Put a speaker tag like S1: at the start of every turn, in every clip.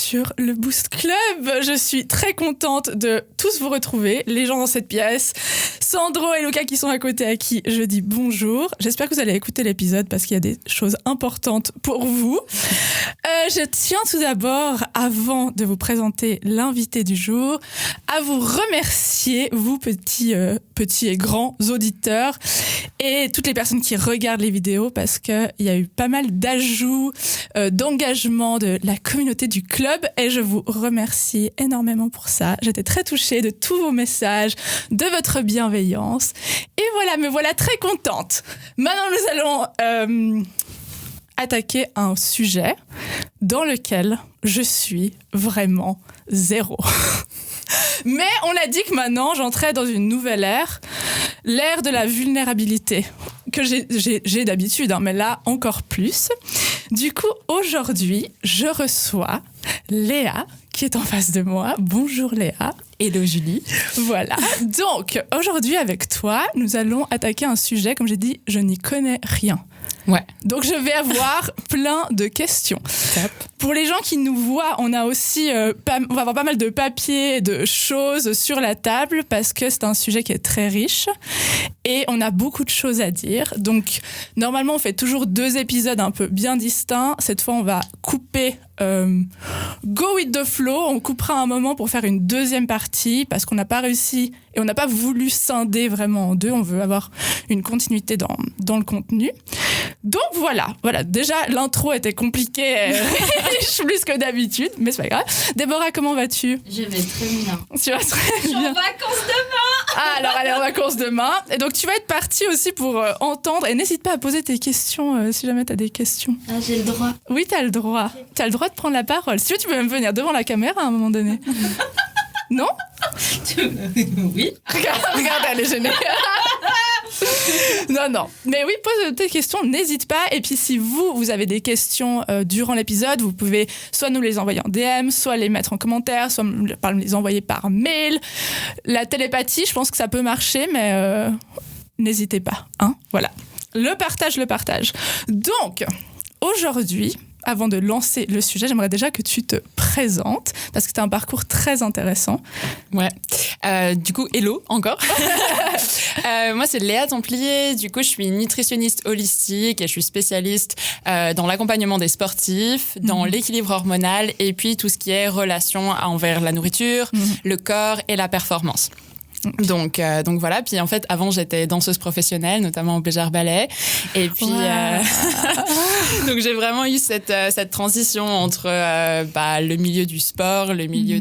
S1: sur le Boost Club. Je suis très contente de tous vous retrouver, les gens dans cette pièce, Sandro et Luca qui sont à côté, à qui je dis bonjour. J'espère que vous allez écouter l'épisode parce qu'il y a des choses importantes pour vous. Je tiens tout d'abord, avant de vous présenter l'invité du jour, à vous remercier, vous petits et grands auditeurs et toutes les personnes qui regardent les vidéos, parce qu'il y a eu pas mal d'ajouts, d'engagement de la communauté du club, et je vous remercie énormément pour ça. J'étais très touchée de tous vos messages, de votre bienveillance, et voilà, me voilà très contente. Maintenant, nous allons attaquer un sujet dans lequel je suis vraiment zéro. Mais on a dit que maintenant, j'entrais dans une nouvelle ère, l'ère de la vulnérabilité, que j'ai d'habitude, mais là, encore plus. Du coup, aujourd'hui, je reçois Léa, qui est en face de moi. Bonjour Léa.
S2: Hello Julie.
S1: Voilà. Donc, aujourd'hui, avec toi, nous allons attaquer un sujet, comme j'ai dit, je n'y connais rien.
S2: Ouais.
S1: Donc, je vais avoir plein de questions.
S2: Top.
S1: Pour les gens qui nous voient, on a aussi, on va avoir pas mal de papiers, de choses sur la table, parce que c'est un sujet qui est très riche et on a beaucoup de choses à dire. Donc, normalement, on fait toujours 2 épisodes un peu bien distincts. Cette fois, on va couper, go with the flow. On coupera un moment pour faire une deuxième partie, parce qu'on n'a pas réussi et on n'a pas voulu scinder vraiment en 2. On veut avoir une continuité dans le contenu. Donc voilà. Déjà, l'intro était compliquée, plus que d'habitude, mais c'est pas grave. Déborah, comment vas-tu ?
S3: Je vais très bien.
S1: Tu vas très
S3: Je suis
S1: bien.
S3: en vacances demain.
S1: Ah, alors allez, en vacances demain. Et donc tu vas être partie aussi pour entendre, et n'hésite pas à poser tes questions si jamais tu as des questions.
S3: Ah, j'ai le droit.
S1: Oui, tu as le droit. Tu as le droit de prendre la parole. Si tu veux, tu peux même venir devant la caméra à un moment donné. Non ?
S3: Oui.
S1: Regarde, elle est gênée. Non. Mais oui, pose tes questions, n'hésite pas. Et puis si vous avez des questions durant l'épisode, vous pouvez soit nous les envoyer en DM, soit les mettre en commentaire, soit me les envoyer par mail. La télépathie, je pense que ça peut marcher, mais n'hésitez pas. Hein, voilà. Le partage. Donc, aujourd'hui, avant de lancer le sujet, j'aimerais déjà que tu te présentes, parce que tu as un parcours très intéressant.
S2: Ouais. Du coup, hello encore. Moi, c'est Léa Templier. Du coup, je suis nutritionniste holistique et je suis spécialiste dans l'accompagnement des sportifs, dans l'équilibre hormonal et puis tout ce qui est relation envers la nourriture, le corps et la performance. Okay. Donc voilà. Puis en fait, avant, j'étais danseuse professionnelle, notamment au Béjar Ballet. Et puis, donc j'ai vraiment eu cette transition entre le milieu du sport, le milieu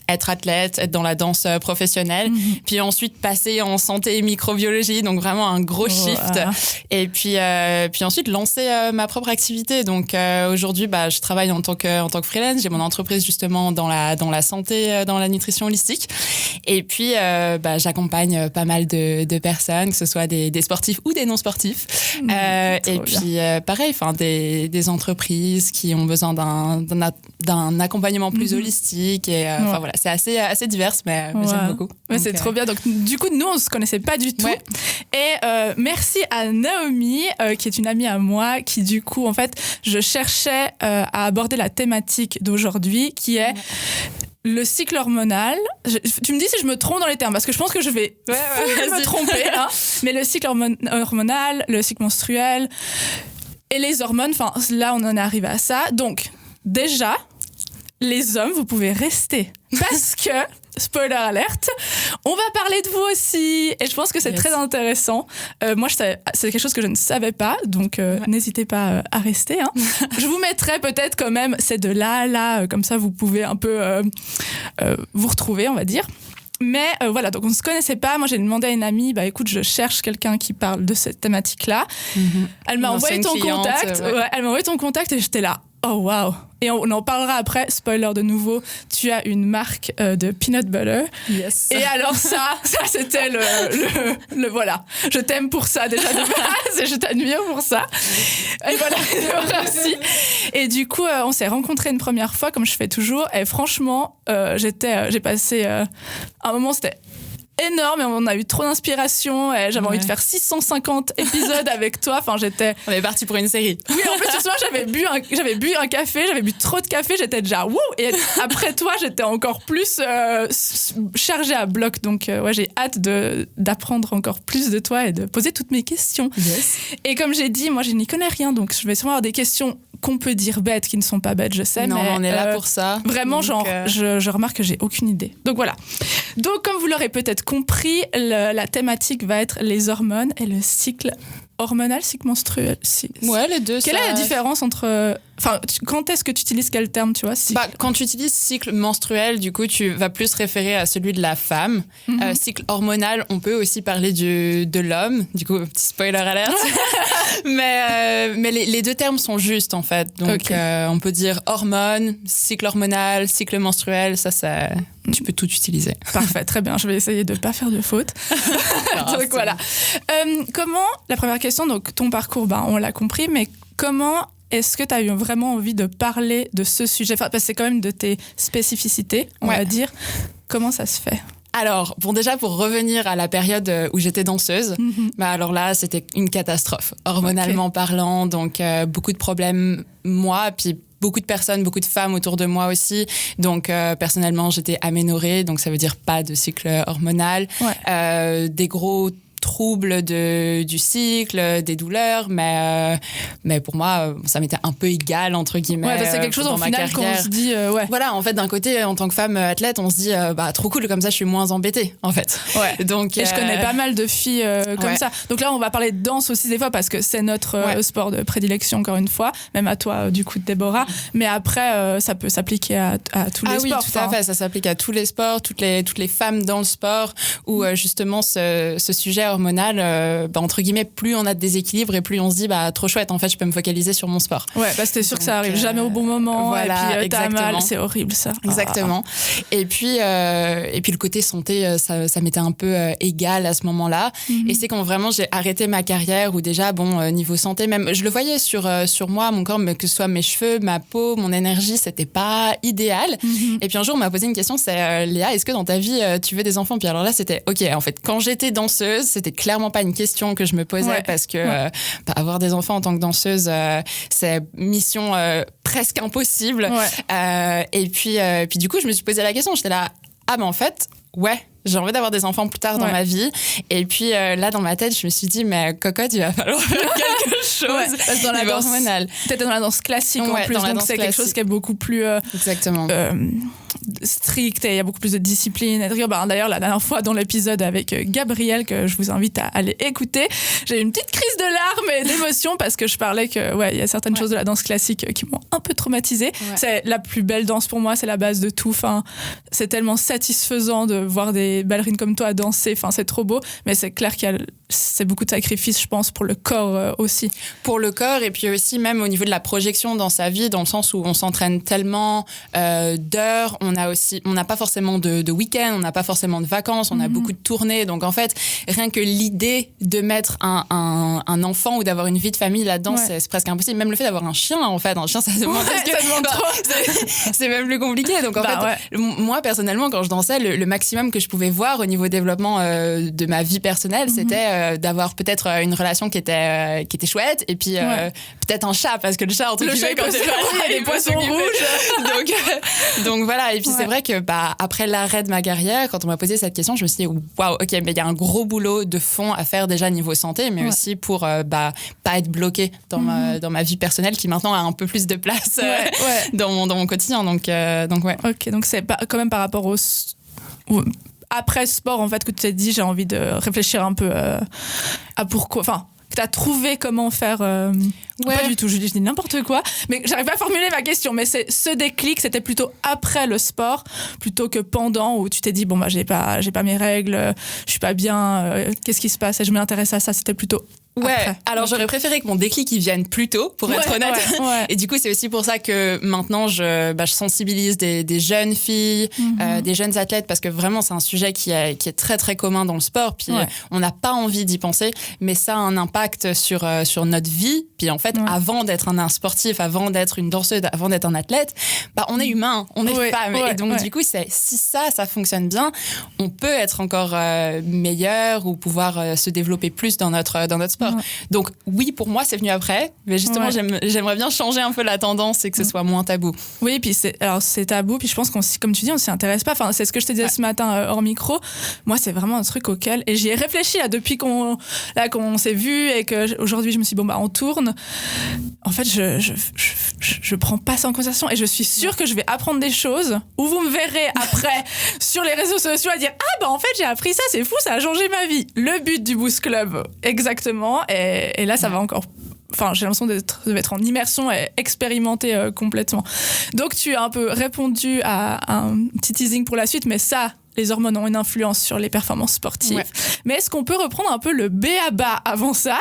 S2: être athlète, être dans la danse professionnelle, puis ensuite passer en santé et microbiologie, donc vraiment un gros shift. Et puis ensuite lancer ma propre activité. Donc aujourd'hui, je travaille en tant que freelance. J'ai mon entreprise justement dans la santé, dans la nutrition holistique. Et puis j'accompagne pas mal de personnes, que ce soit des sportifs ou des non-sportifs. Et puis, pareil, des entreprises qui ont besoin d'un accompagnement plus holistique. Et voilà, c'est assez divers, mais j'aime beaucoup.
S1: Ouais, c'est trop bien. Donc, du coup, nous, on ne se connaissait pas du tout. Ouais. Et merci à Naomi, qui est une amie à moi, qui, du coup, en fait, je cherchais à aborder la thématique d'aujourd'hui, qui est le cycle hormonal. Tu me dis si je me trompe dans les termes, parce que je pense que je vais me tromper. Hein. Mais le cycle hormonal, le cycle menstruel et les hormones, là, on en est arrivé à ça. Donc, déjà, les hommes, vous pouvez rester. Parce que, spoiler alerte, on va parler de vous aussi. Et je pense que c'est très intéressant. Moi, c'est quelque chose que je ne savais pas. Donc, n'hésitez pas à rester. Hein. Je vous mettrai peut-être quand même, c'est de là, comme ça, vous pouvez un peu vous retrouver, on va dire. Mais voilà, donc on ne se connaissait pas. Moi, j'ai demandé à une amie, écoute, je cherche quelqu'un qui parle de cette thématique-là. Elle m'a envoyé ton contact. Elle m'a envoyé ton contact et j'étais là. Oh, waouh! Et on en parlera après. Spoiler de nouveau, tu as une marque de peanut butter.
S2: Yes.
S1: Et alors ça c'était le voilà. Je t'aime pour ça déjà de base et je t'admire pour ça. Et voilà, aussi. Et du coup, on s'est rencontrés une première fois, comme je fais toujours. Et franchement, j'ai passé un moment, c'était énorme et on a eu trop d'inspiration. Et j'avais envie de faire 650 épisodes avec toi. Enfin, j'étais...
S2: On est parti pour une série.
S1: Oui, en plus, ce soir, j'avais bu un café, j'avais bu trop de café, j'étais déjà wouh. Et après toi, j'étais encore plus chargée à bloc. Donc, j'ai hâte d'apprendre encore plus de toi et de poser toutes mes questions.
S2: Yes.
S1: Et comme j'ai dit, moi, je n'y connais rien, donc je vais sûrement avoir des questions qu'on peut dire bêtes, qui ne sont pas bêtes, je sais.
S2: Non,
S1: mais
S2: on est là pour ça.
S1: Vraiment,
S2: donc,
S1: je remarque que j'ai aucune idée. Donc voilà. Donc, comme vous l'aurez peut-être compris, la thématique va être les hormones et le cycle hormonal, cycle menstruel.
S2: Ouais, les deux.
S1: Quelle est la différence entre... Enfin, quand est-ce que tu utilises quel terme, tu vois, cycle?
S2: Quand tu utilises cycle menstruel, du coup, tu vas plus référer à celui de la femme. Cycle hormonal, on peut aussi parler de l'homme. Du coup, petit spoiler alert. mais les deux termes sont justes, en fait. Donc, on peut dire hormones, cycle hormonal, cycle menstruel. Ça, tu peux tout utiliser.
S1: Parfait, très bien. Je vais essayer de ne pas faire de fautes. Donc, voilà. Comment, la première question, donc ton parcours, on l'a compris, mais comment... Est-ce que tu as eu vraiment envie de parler de ce sujet? Parce que c'est quand même de tes spécificités, on va dire. Comment ça se fait?
S2: Alors, déjà, pour revenir à la période où j'étais danseuse, alors là, c'était une catastrophe, hormonalement parlant. Donc, beaucoup de problèmes, moi, puis beaucoup de personnes, beaucoup de femmes autour de moi aussi. Donc, personnellement, j'étais aménorrhée, donc ça veut dire pas de cycle hormonal. Des gros troubles du cycle, des douleurs, mais pour moi, ça m'était un peu égal, entre guillemets.
S1: Ouais, c'est quelque chose au final qu'on se dit,
S2: Voilà, en fait, d'un côté, en tant que femme athlète, on se dit, trop cool, comme ça, je suis moins embêtée, en fait.
S1: Ouais.
S2: Donc,
S1: et je connais pas mal de filles comme ça. Donc là, on va parler de danse aussi des fois, parce que c'est notre sport de prédilection, encore une fois, même à toi, du coup, Déborah. Mais après, ça peut s'appliquer à tous les sports.
S2: Oui, tout à fait, ça s'applique à tous les sports, toutes les femmes dans le sport, où justement, ce sujet hormonal, entre guillemets, plus on a de déséquilibre et plus on se dit, trop chouette, en fait, je peux me focaliser sur mon sport.
S1: Ouais, c'était sûr que ça arrive jamais au bon moment.
S2: Voilà,
S1: et puis t'as mal, c'est horrible ça.
S2: Exactement. Et puis le côté santé, ça m'était un peu égal à ce moment-là. Et c'est quand vraiment j'ai arrêté ma carrière, où déjà, niveau santé, même, je le voyais sur moi, mon corps, que ce soit mes cheveux, ma peau, mon énergie, c'était pas idéal. Et puis un jour, on m'a posé une question, c'est Léa, est-ce que dans ta vie, tu veux des enfants? Puis alors là, c'était OK, en fait, quand j'étais danseuse, c'était clairement pas une question que je me posais, parce que avoir des enfants en tant que danseuse, c'est mission presque impossible. Et puis du coup, je me suis posé la question, j'étais là, en fait, j'ai envie d'avoir des enfants plus tard dans ma vie. Et puis là, dans ma tête, je me suis dit, mais cocotte, il va falloir faire quelque chose.
S1: Parce que dans la danse hormonale. Peut-être dans la danse classique en plus, donc c'est quelque chose qui est beaucoup plus strict, et il y a beaucoup plus de discipline. D'ailleurs, la dernière fois dans l'épisode avec Gabriel, que je vous invite à aller écouter, j'ai eu une petite crise de larmes et d'émotion, parce que je parlais que il y a certaines choses de la danse classique qui m'ont un peu traumatisée. C'est la plus belle danse pour moi, c'est la base de tout. Enfin, c'est tellement satisfaisant de voir des ballerines comme toi danser. Enfin, c'est trop beau, mais c'est clair c'est beaucoup de sacrifices, je pense, pour le corps aussi.
S2: Pour le corps, et puis aussi même au niveau de la projection dans sa vie, dans le sens où on s'entraîne tellement d'heures, on n'a pas forcément de week-end, on n'a pas forcément de vacances, on a beaucoup de tournées. Donc en fait, rien que l'idée de mettre un enfant ou d'avoir une vie de famille là-dedans, c'est presque impossible. Même le fait d'avoir un chien, en fait, un chien, ça demande c'est même plus compliqué. Donc en fait, moi personnellement, quand je dansais, le maximum que je pouvais voir au niveau développement de ma vie personnelle, c'était d'avoir peut-être une relation qui était chouette, et puis peut-être un chat, parce que le chat, entre guillemets, quand t'es
S1: il y a des poissons rouges.
S2: Donc voilà. Et puis c'est vrai que après l'arrêt de ma carrière, quand on m'a posé cette question, je me suis dit waouh, ok, mais il y a un gros boulot de fond à faire déjà niveau santé, mais aussi pour pas être bloqué dans ma vie personnelle, qui maintenant a un peu plus de place dans mon quotidien. Donc ouais.
S1: Ok, donc c'est quand même par rapport après sport, en fait, que tu t'es dit, j'ai envie de réfléchir un peu à pourquoi, enfin, que tu as trouvé comment faire. Pas du tout, je dis n'importe quoi, mais j'arrive pas à formuler ma question. Mais ce déclic, c'était plutôt après le sport, plutôt que pendant, où tu t'es dit, j'ai pas mes règles, je suis pas bien, qu'est-ce qui se passe, et je m'intéresse à ça. C'était plutôt
S2: Ouais,
S1: après.
S2: alors j'aurais préféré que mon déclic il vienne plus tôt, pour être honnête.
S1: Ouais.
S2: Et du coup, c'est aussi pour ça que maintenant, je sensibilise des jeunes filles, des jeunes athlètes, parce que vraiment, c'est un sujet qui est très, très commun dans le sport. Puis on n'a pas envie d'y penser, mais ça a un impact sur notre vie. Puis en fait, avant d'être un sportif, avant d'être une danseuse, avant d'être un athlète, on est humain, on est femme. Et donc, du coup, si ça fonctionne bien, on peut être encore meilleur ou pouvoir se développer plus dans notre sport. Donc oui, pour moi, c'est venu après, mais justement, j'aimerais bien changer un peu la tendance et que ce soit moins tabou.
S1: Oui, puis c'est tabou, puis je pense comme tu dis, on s'y intéresse pas. Enfin, c'est ce que je te disais ce matin hors micro. Moi, c'est vraiment un truc auquel, et j'y ai réfléchi là, depuis qu'on s'est vu et que aujourd'hui je me suis dit, on tourne. En fait, je prends pas ça en considération et je suis sûre que je vais apprendre des choses où vous me verrez après sur les réseaux sociaux à dire en fait j'ai appris ça, c'est fou, ça a changé ma vie. Le but du Boost Club, exactement. Et là, ça va encore. Enfin, j'ai l'impression d'être en immersion et expérimenter complètement. Donc, tu as un peu répondu à un petit teasing pour la suite, mais ça, les hormones ont une influence sur les performances sportives. Ouais. Mais est-ce qu'on peut reprendre un peu le b.a.-ba avant ça ?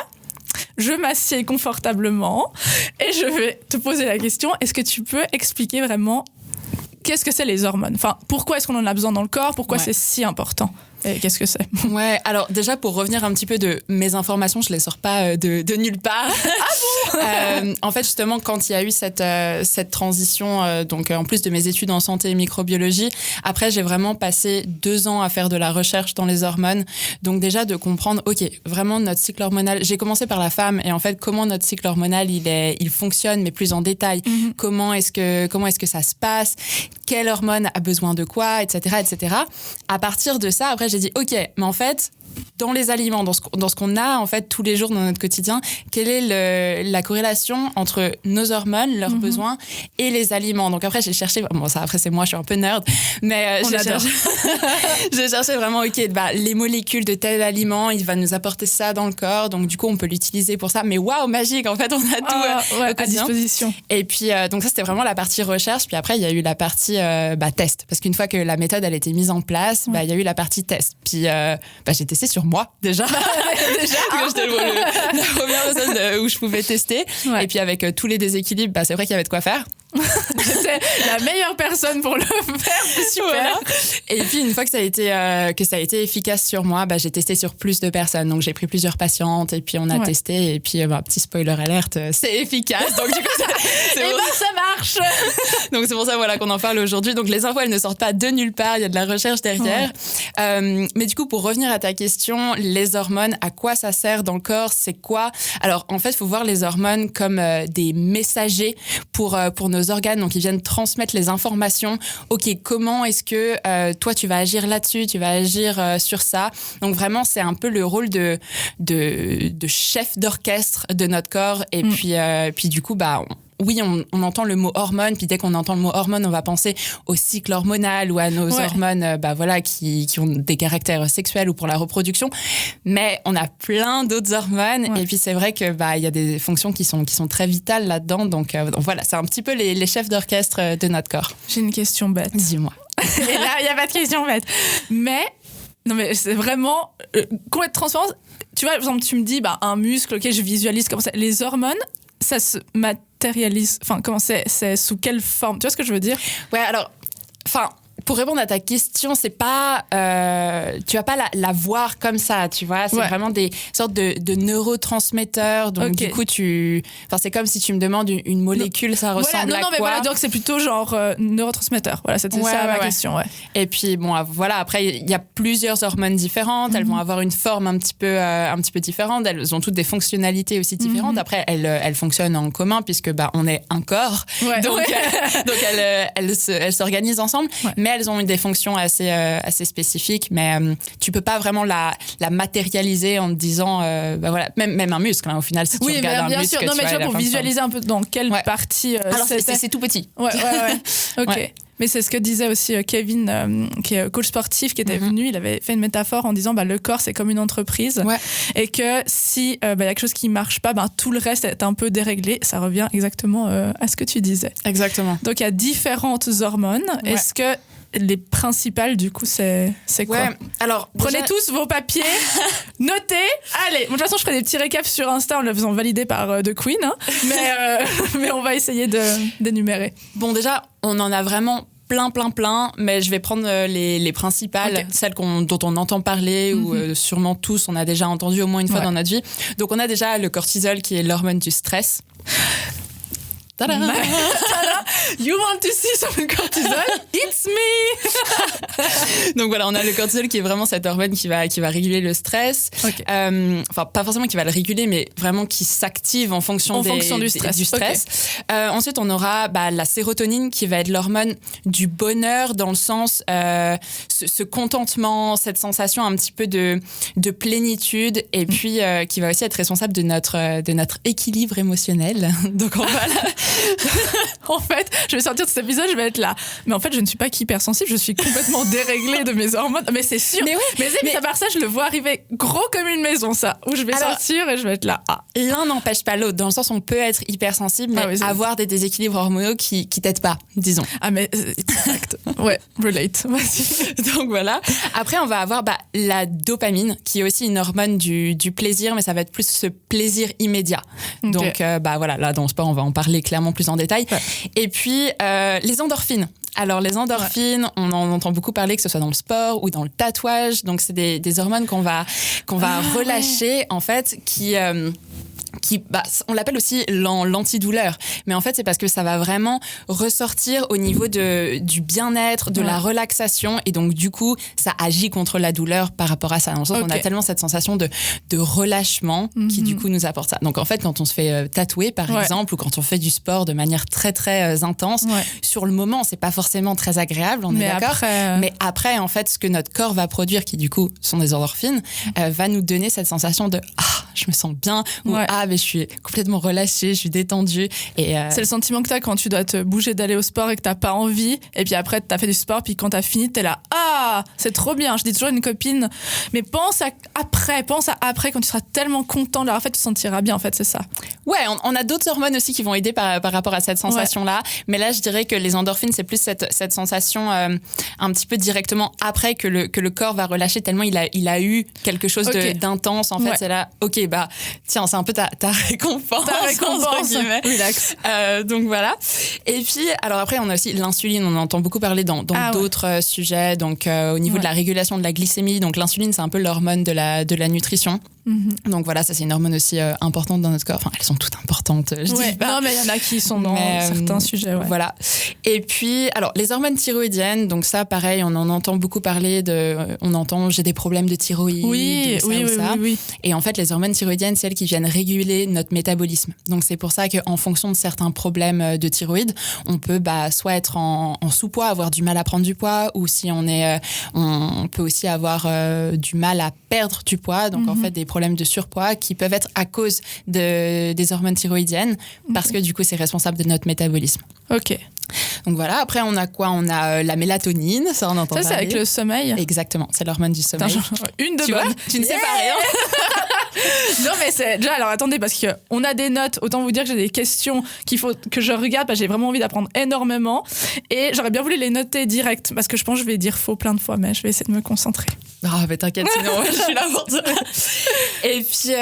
S1: Je m'assieds confortablement et je vais te poser la question, est-ce que tu peux expliquer vraiment qu'est-ce que c'est les hormones ? Enfin, pourquoi est-ce qu'on en a besoin dans le corps ? Pourquoi c'est si important ? Et qu'est-ce que c'est ?
S2: Ouais, alors déjà pour revenir un petit peu de mes informations, je les sors pas de nulle part. Ah bon ? En fait, justement, quand il y a eu cette transition, donc en plus de mes études en santé et microbiologie, après j'ai vraiment passé 2 ans à faire de la recherche dans les hormones. Donc déjà de comprendre, ok, vraiment notre cycle hormonal. J'ai commencé par la femme et en fait comment notre cycle hormonal il fonctionne, mais plus en détail. Mm-hmm. Comment est-ce que ça se passe ? Quelle hormone a besoin de quoi, etc., etc. À partir de ça, après j'ai dit ok, mais en fait dans les aliments, dans ce qu'on a en fait tous les jours dans notre quotidien, quelle est la corrélation entre nos hormones, leurs besoins et les aliments. Donc après j'ai cherché, ça après c'est moi, je suis un peu nerd, mais j'ai cherché vraiment les molécules de tel aliment, il va nous apporter ça dans le corps, donc du coup on peut l'utiliser pour ça. Mais waouh, magique, en fait on a tout
S1: à disposition.
S2: Et puis donc ça c'était vraiment la partie recherche. Puis après il y a eu la partie test, parce qu'une fois que la méthode elle a été mise en place, il y a eu la partie test. Puis j'ai testé sur moi déjà. J'étais la première personne où je pouvais tester. Ouais. Et puis avec tous les déséquilibres, c'est vrai qu'il y avait de quoi faire.
S1: J'étais la meilleure personne pour le faire, c'est super. Voilà.
S2: Et puis une fois que ça a été efficace sur moi, j'ai testé sur plus de personnes. Donc j'ai pris plusieurs patientes et puis on a testé. Et puis petit spoiler alerte, c'est efficace. Donc du coup,
S1: ça marche.
S2: Donc c'est pour ça qu'on en parle aujourd'hui. Donc les infos elles ne sortent pas de nulle part. Il y a de la recherche derrière. Ouais. Mais du coup pour revenir à ta question, les hormones, à quoi ça sert dans le corps, c'est quoi ? Alors en fait il faut voir les hormones comme des messagers pour nos organes, donc ils viennent transmettre les informations. Ok, comment est-ce que toi tu vas agir là-dessus, tu vas agir sur ça. Donc vraiment c'est un peu le rôle de chef d'orchestre de notre corps. Et puis du coup oui, on entend le mot hormone, puis dès qu'on entend le mot hormone, on va penser au cycle hormonal ou à nos hormones qui ont des caractères sexuels ou pour la reproduction. Mais on a plein d'autres hormones. Ouais. Et puis c'est vrai que il y a des fonctions qui sont très vitales là-dedans. Donc voilà, c'est un petit peu les chefs d'orchestre de notre corps.
S1: J'ai une question bête.
S2: Dis-moi.
S1: Et là, il n'y a pas de question bête. Mais c'est vraiment complète transparence. Tu vois, par exemple, tu me dis un muscle, ok, je visualise comme ça. Les hormones, ça se matérialise, comment c'est sous quelle forme, tu vois ce que je veux dire ?
S2: Ouais, alors, pour répondre à ta question, c'est pas, tu vas pas la voir comme ça, tu vois. C'est vraiment des sortes de neurotransmetteurs. Donc du coup, c'est comme si tu me demandes une molécule, ça ressemble à quoi ?
S1: Mais voilà, donc c'est plutôt genre neurotransmetteur. Voilà, c'était ça ma question. Ouais.
S2: Et puis après il y a plusieurs hormones différentes. Elles vont avoir une forme un petit peu différente. Elles ont toutes des fonctionnalités aussi différentes. Après, elles fonctionnent en commun puisque on est un corps. Ouais. Donc elles s'organisent ensemble. Ouais. Mais elles ont des fonctions assez spécifiques, mais tu peux pas vraiment la matérialiser en te disant, même un muscle, au final, si tu regardes un muscle,
S1: sûr. Non, mais tu vois, pour visualiser un peu dans quelle partie
S2: alors, c'est tout petit.
S1: Ouais. Ok. Ouais. Mais c'est ce que disait aussi Kevin, qui est coach sportif, qui était venu. Il avait fait une métaphore en disant le corps, c'est comme une entreprise. Ouais. Et que si y a quelque chose qui marche pas, tout le reste est un peu déréglé. Ça revient exactement à ce que tu disais.
S2: Exactement.
S1: Donc, il y a différentes hormones. Ouais. Est-ce que les principales, du coup, c'est quoi?
S2: Ouais, alors
S1: Prenez
S2: déjà-
S1: tous vos papiers, notez. Allez, de toute façon, je ferai des petits récaps sur Insta en le faisant valider par The Queen, hein. Mais on va essayer d'énumérer.
S2: Bon, déjà, on en a vraiment plein, mais je vais prendre les principales,
S1: Ok.
S2: celles dont on entend parler ou sûrement tous, on a déjà entendu au moins une fois
S1: Ouais.
S2: dans notre vie. Donc, on a déjà le cortisol qui est l'hormone du stress. Tada.
S1: You want to see some cortisol? It's me.
S2: Donc voilà, on a le cortisol qui est vraiment cette hormone qui va réguler le stress.
S1: Ok.
S2: Enfin, pas forcément qui va le réguler, mais vraiment qui s'active en fonction,
S1: du stress.
S2: Ensuite, on aura la sérotonine qui va être l'hormone du bonheur dans le sens ce contentement, cette sensation un petit peu de plénitude et puis qui va aussi être responsable de notre équilibre émotionnel. Donc on va
S1: En fait, je vais sortir de cet épisode, je vais être là. Mais en fait, je ne suis pas qu'hypersensible, je suis complètement déréglée de mes hormones. Mais c'est sûr.
S2: Mais oui,
S1: mais à part ça, je le vois arriver gros comme une maison, ça. Où je vais
S2: Alors-
S1: sortir et je vais être là. Ah.
S2: l'un n'empêche pas l'autre, dans le sens où on peut être hypersensible, mais
S1: Ah oui, c'est-
S2: avoir des déséquilibres hormonaux qui t'aident pas, disons.
S1: Ah, mais exact. Ouais, relate. Vas-y.
S2: Donc voilà. Après, on va avoir la dopamine, qui est aussi une hormone du plaisir, mais ça va être plus ce plaisir immédiat.
S1: Ok.
S2: Donc voilà, là dans le sport, on va en parler clairement plus en détail.
S1: Ouais.
S2: Et puis les endorphines. Alors les endorphines, on en entend beaucoup parler, que ce soit dans le sport ou dans le tatouage. Donc c'est des hormones qu'on va relâcher en fait, qui on l'appelle aussi l'antidouleur. Mais en fait, c'est parce que ça va vraiment ressortir au niveau du bien-être, de la relaxation. Et donc, du coup, ça agit contre la douleur par rapport à ça. Dans le sens,
S1: Ok.
S2: on a tellement cette sensation de relâchement qui, du coup, nous apporte ça. Donc, en fait, quand on se fait tatouer, par
S1: Ouais.
S2: exemple, ou quand on fait du sport de manière très, très intense,
S1: Ouais.
S2: sur le moment, c'est pas forcément très agréable, on est
S1: Mais
S2: d'accord.
S1: après,
S2: Mais après, en fait, ce que notre corps va produire, qui du coup sont des endorphines, va nous donner cette sensation de je me sens bien, ou
S1: Ouais.
S2: mais je suis complètement relâchée, je suis détendue. Et
S1: c'est le sentiment que t'as quand tu dois te bouger d'aller au sport et que t'as pas envie. Et puis après, t'as fait du sport, puis quand t'as fini, t'es là. Ah, c'est trop bien. Je dis toujours à une copine, mais pense à après quand tu seras tellement content de l'avoir fait, tu te sentiras bien. En fait, c'est ça.
S2: ouais, on a d'autres hormones aussi qui vont aider par rapport à cette sensation-là. Mais là, je dirais que les endorphines, c'est plus cette sensation un petit peu directement après que le corps va relâcher tellement il a eu quelque chose
S1: Ok.
S2: d'intense. En fait,
S1: Ouais.
S2: c'est là, ok, tiens, c'est un peu ta récompense.
S1: Ta récompense.
S2: entre guillemets.
S1: Relax.
S2: Donc voilà. Et puis, alors après, on a aussi l'insuline. On en entend beaucoup parler dans
S1: Ah ouais.
S2: d'autres sujets. Donc, au niveau de la régulation de la glycémie. Donc, l'insuline, c'est un peu l'hormone de la nutrition. Donc voilà, ça c'est une hormone aussi importante dans notre corps. Enfin, elles sont toutes importantes, je
S1: Ouais.
S2: dis pas.
S1: Non, mais il y en a qui sont dans
S2: Mais,
S1: certains sujets. Ouais.
S2: Voilà. Et puis, alors, les hormones thyroïdiennes, donc ça, pareil, on en entend beaucoup parler on entend, j'ai des problèmes de thyroïde,
S1: Oui,
S2: ou ça,
S1: oui,
S2: ou
S1: oui,
S2: ça.
S1: oui.
S2: Et en fait, les hormones thyroïdiennes, c'est elles qui viennent réguler notre métabolisme. Donc, c'est pour ça qu'en fonction de certains problèmes de thyroïde, on peut soit être en sous-poids, avoir du mal à prendre du poids, ou si on peut aussi avoir du mal à perdre du poids. Donc, en fait, des problèmes de surpoids qui peuvent être à cause des hormones thyroïdiennes, parce que du coup, c'est responsable de notre métabolisme.
S1: Ok.
S2: Donc voilà, après on a quoi? On a la mélatonine, ça on entend
S1: Ça, c'est
S2: parler.
S1: avec le sommeil.
S2: Exactement, c'est l'hormone du sommeil.
S1: Une de
S2: Tu
S1: bonne.
S2: vois, tu ne sais pas rien.
S1: Non, mais c'est déjà, alors attendez, parce qu'on a des notes, autant vous dire que j'ai des questions qu'il faut que je regarde, parce que j'ai vraiment envie d'apprendre énormément. Et j'aurais bien voulu les noter direct, parce que je pense que je vais dire faux plein de fois, mais je vais essayer de me concentrer.
S2: Ah, mais t'inquiète, sinon je suis là pour toi. Et puis,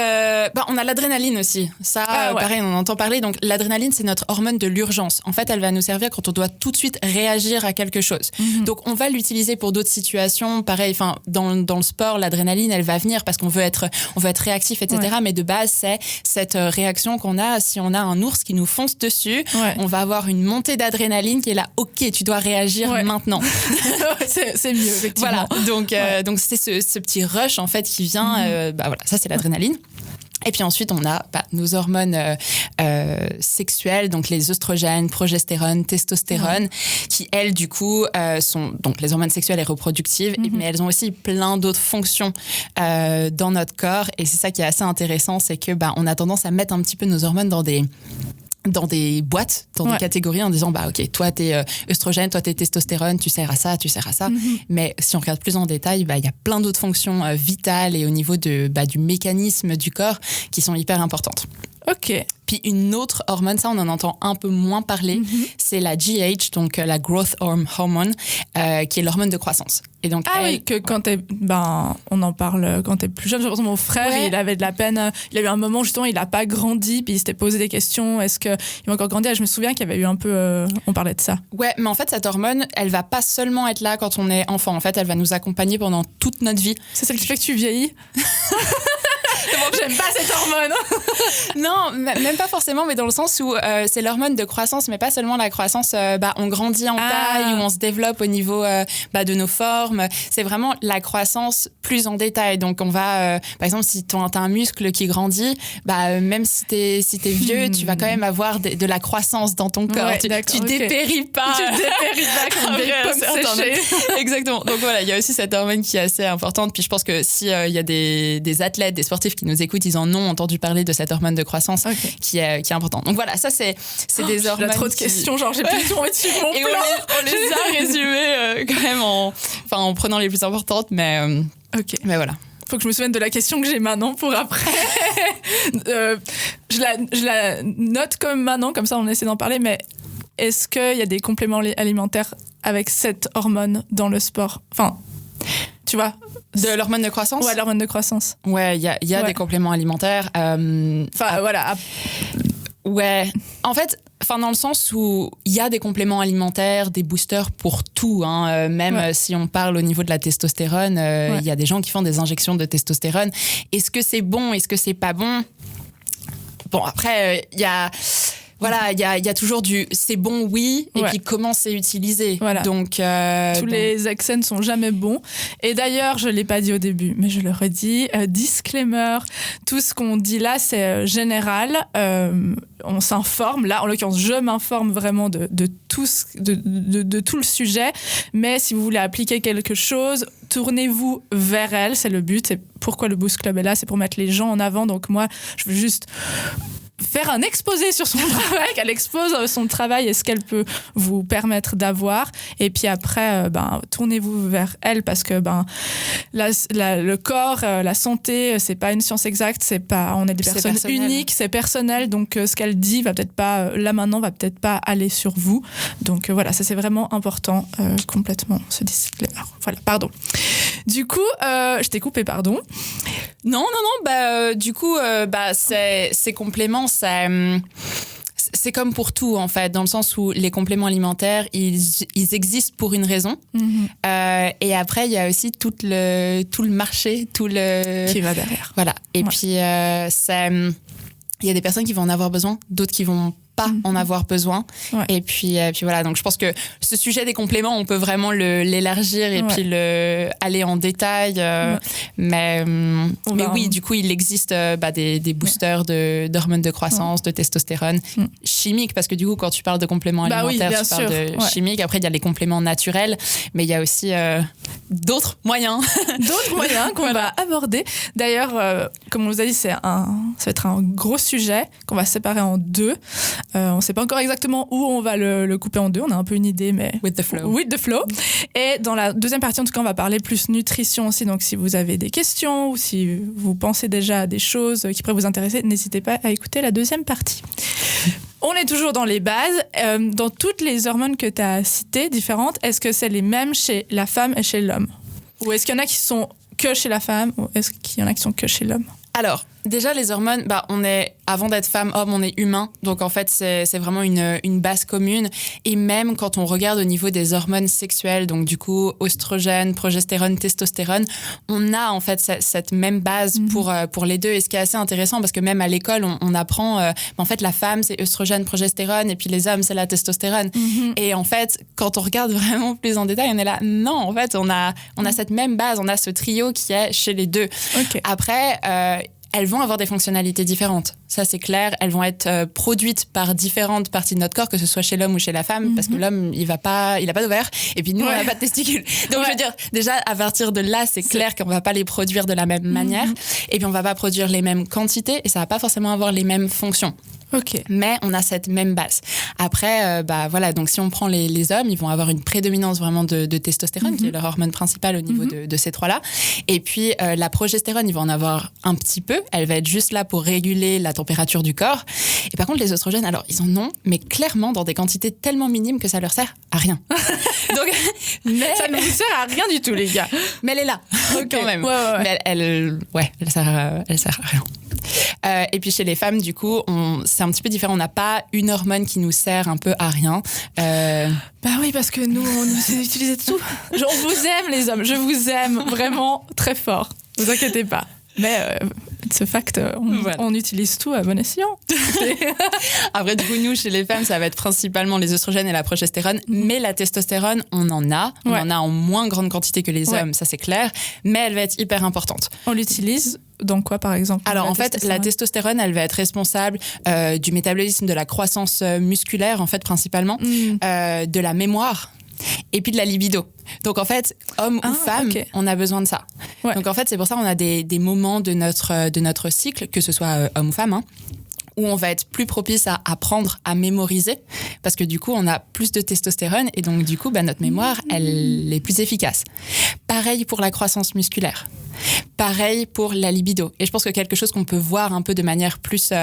S2: on a l'adrénaline aussi. Ça,
S1: ouais.
S2: pareil, on en entend parler. Donc, l'adrénaline, c'est notre hormone de l'urgence. En fait, elle va nous servir quand on doit tout de suite réagir à quelque chose. Donc, on va l'utiliser pour d'autres situations. Pareil, dans le sport, l'adrénaline, elle va venir parce qu'on veut être réactif, etc.
S1: Ouais.
S2: Mais de base, c'est cette réaction qu'on a si on a un ours qui nous fonce dessus.
S1: Ouais.
S2: On va avoir une montée d'adrénaline qui est là. Ok, tu dois réagir maintenant.
S1: c'est mieux, effectivement.
S2: Voilà, donc c'est ce petit rush en fait qui vient, voilà, ça c'est l'adrénaline. Et puis ensuite, on a nuns hormones sexuelles, donc les œstrogènes, progestérone, testostérone, qui elles, du coup, sont donc les hormones sexuelles et reproductives, mais elles ont aussi plein d'autres fonctions dans notre corps. Et c'est ça qui est assez intéressant, c'est que on a tendance à mettre un petit peu nos hormones dans des boîtes, dans des catégories, en disant ok, toi t'es œstrogène, toi t'es testostérone, tu sers à ça, tu sers à ça. Mais si on regarde plus en détail, il y a plein d'autres fonctions vitales et au niveau du mécanisme du corps qui sont hyper importantes.
S1: Ok.
S2: Puis une autre hormone, ça on en entend un peu moins parler, c'est la GH, donc la Growth Hormone, qui est l'hormone de croissance. Et donc
S1: oui, que quand on en parle quand t'es plus jeune. Par exemple, mon frère, il avait de la peine. Il a eu un moment justement, il a pas grandi, puis il s'était posé des questions. Est-ce que il va encore grandir? Et je me souviens qu'il y avait eu un peu, on parlait de ça.
S2: Ouais, mais en fait cette hormone, elle va pas seulement être là quand on est enfant. En fait, elle va nous accompagner pendant toute notre vie.
S1: C'est celle qui fait que tu vieillis. J'aime pas cette hormone.
S2: Non, même pas forcément, mais dans le sens où c'est l'hormone de croissance, mais pas seulement la croissance, on grandit en taille, ou on se développe au niveau de nos formes. C'est vraiment la croissance plus en détail. Donc on va, par exemple, si t'as un muscle qui grandit, même si t'es vieux, tu vas quand même avoir de la croissance dans ton corps.
S1: Ouais,
S2: tu dépéris pas.
S1: Tu dépéris pas comme des pommes séchées.
S2: Exactement. Donc voilà, il y a aussi cette hormone qui est assez importante. Puis je pense que si il y a des athlètes, des sportifs qui nous écoutent, ils en ont entendu parler de cette hormone de croissance qui est importante. Donc voilà, ça c'est des hormones.
S1: J'ai trop de questions, genre j'ai plus tout envie de suivre mon
S2: et
S1: plan.
S2: on les a résumées quand même en prenant les plus importantes, mais voilà.
S1: Faut que je me souvienne de la question que j'ai maintenant pour après. Je la note comme maintenant, comme ça on essaie d'en parler, mais est-ce qu'il y a des compléments alimentaires avec cette hormone dans le sport? Enfin, tu vois,
S2: de l'hormone de croissance?
S1: Ouais, l'hormone de croissance.
S2: Ouais, il y a des compléments alimentaires.
S1: Voilà.
S2: Ouais, en fait, dans le sens où il y a des compléments alimentaires, des boosters pour tout, même si on parle au niveau de la testostérone, il y a des gens qui font des injections de testostérone. Est-ce que c'est bon? Est-ce que c'est pas bon? Bon, après, il y a... Voilà, il y a toujours c'est bon, oui, et puis comment c'est utilisé.
S1: Voilà.
S2: Donc,
S1: tous les excès ne sont jamais bons. Et d'ailleurs, je ne l'ai pas dit au début, mais je le redis, disclaimer, tout ce qu'on dit là, c'est général. On s'informe. Là, en l'occurrence, je m'informe vraiment de tout le sujet. Mais si vous voulez appliquer quelque chose, tournez-vous vers elle. C'est le but. C'est pourquoi le Boost Club est là. C'est pour mettre les gens en avant. Donc moi, je veux juste faire un exposé sur son travail, qu'elle expose son travail et ce qu'elle peut vous permettre d'avoir. Et puis après, tournez-vous vers elle parce que le corps, la santé, c'est pas une science exacte, on est des personnes uniques, c'est personnel. Donc ce qu'elle dit va peut-être pas, là maintenant, va peut-être pas aller sur vous. Donc voilà, ça c'est vraiment important, complètement, ce disclaimer. Voilà, pardon. Du coup, je t'ai coupé, pardon.
S2: Non, du coup, ces compléments, c'est comme pour tout, en fait, dans le sens où les compléments alimentaires, ils existent pour une raison. Et après, il y a aussi tout le marché,
S1: qui va derrière.
S2: Voilà. Et puis, il y a des personnes qui vont en avoir besoin, d'autres qui vont pas en avoir besoin. Et puis voilà, donc je pense que ce sujet des compléments, on peut vraiment l'élargir et puis aller en détail. Mais oui, du coup, il existe des boosters d'hormones de croissance, de testostérone, chimiques, parce que du coup, quand tu parles de compléments alimentaires, tu parles de chimiques. Après, il y a les compléments naturels, mais il y a aussi d'autres moyens.
S1: D'autres moyens qu'on va aborder. D'ailleurs, comme on vous a dit, ça va être un gros sujet qu'on va séparer en deux. On ne sait pas encore exactement où on va le couper en deux. On a un peu une idée, mais...
S2: With the flow.
S1: With the flow. Et dans la deuxième partie, en tout cas, on va parler plus nutrition aussi. Donc, si vous avez des questions ou si vous pensez déjà à des choses qui pourraient vous intéresser, n'hésitez pas à écouter la deuxième partie. On est toujours dans les bases. Dans toutes les hormones que tu as citées, différentes, est-ce que c'est les mêmes chez la femme et chez l'homme? Ou est-ce qu'il y en a qui sont que chez la femme ou est-ce qu'il y en a qui sont que chez l'homme?
S2: Alors, déjà, les hormones, avant d'être femme, homme, on est humain. Donc, en fait, c'est vraiment une base commune. Et même quand on regarde au niveau des hormones sexuelles, donc du coup, oestrogène, progestérone, testostérone, on a en fait cette même base pour les deux. Et ce qui est assez intéressant, parce que même à l'école, on apprend, en fait, la femme, c'est oestrogène, progestérone, et puis les hommes, c'est la testostérone. Et en fait, quand on regarde vraiment plus en détail, on est là, non, en fait, on a cette même base, on a ce trio qui est chez les deux.
S1: Okay.
S2: Après, elles vont avoir des fonctionnalités différentes. Ça, c'est clair. Elles vont être produites par différentes parties de notre corps, que ce soit chez l'homme ou chez la femme, parce que l'homme, il a pas d'ovaire, et puis nous, on n'a pas de testicules. Donc, je veux dire, déjà, à partir de là, c'est clair qu'on va pas les produire de la même manière, et puis on va pas produire les mêmes quantités, et ça va pas forcément avoir les mêmes fonctions.
S1: Ok.
S2: Mais on a cette même base. Après, voilà, donc si on prend les hommes, ils vont avoir une prédominance vraiment de testostérone, qui est leur hormone principale au niveau de ces trois-là. Et puis, la progestérone, ils vont en avoir un petit peu. Elle va être juste là pour réguler la température du corps. Et par contre, les oestrogènes, alors, ils en ont, mais clairement dans des quantités tellement minimes que ça leur sert à rien. Donc, mais
S1: Ça ne vous sert à rien du tout, les gars.
S2: mais elle est là, quand même.
S1: Ouais.
S2: Mais elle sert à rien. Et puis chez les femmes, du coup, c'est un petit peu différent. On n'a pas une hormone qui nous sert un peu à rien.
S1: Bah oui, parce que nous, on utilise tout. On vous aime, les hommes. Je vous aime vraiment très fort. Ne vous inquiétez pas. Mais ce fact, on utilise tout à bon escient.
S2: Après, du coup, nous, chez les femmes, ça va être principalement les oestrogènes et la progestérone. Mais la testostérone, on en a. On en a en moins grande quantité que les hommes, ça c'est clair. Mais elle va être hyper importante.
S1: On l'utilise dans quoi, par exemple?
S2: Alors, en fait, la testostérone, elle va être responsable du métabolisme, de la croissance musculaire, en fait, principalement, de la mémoire et puis de la libido. Donc, en fait, homme ou femme, on a besoin de ça. Ouais. Donc, en fait, c'est pour ça qu'on a des moments de notre cycle, que ce soit homme ou femme, où on va être plus propice à apprendre à mémoriser, parce que du coup, on a plus de testostérone, et donc du coup, notre mémoire, elle est plus efficace. Pareil pour la croissance musculaire. Pareil pour la libido. Et je pense que quelque chose qu'on peut voir un peu de manière plus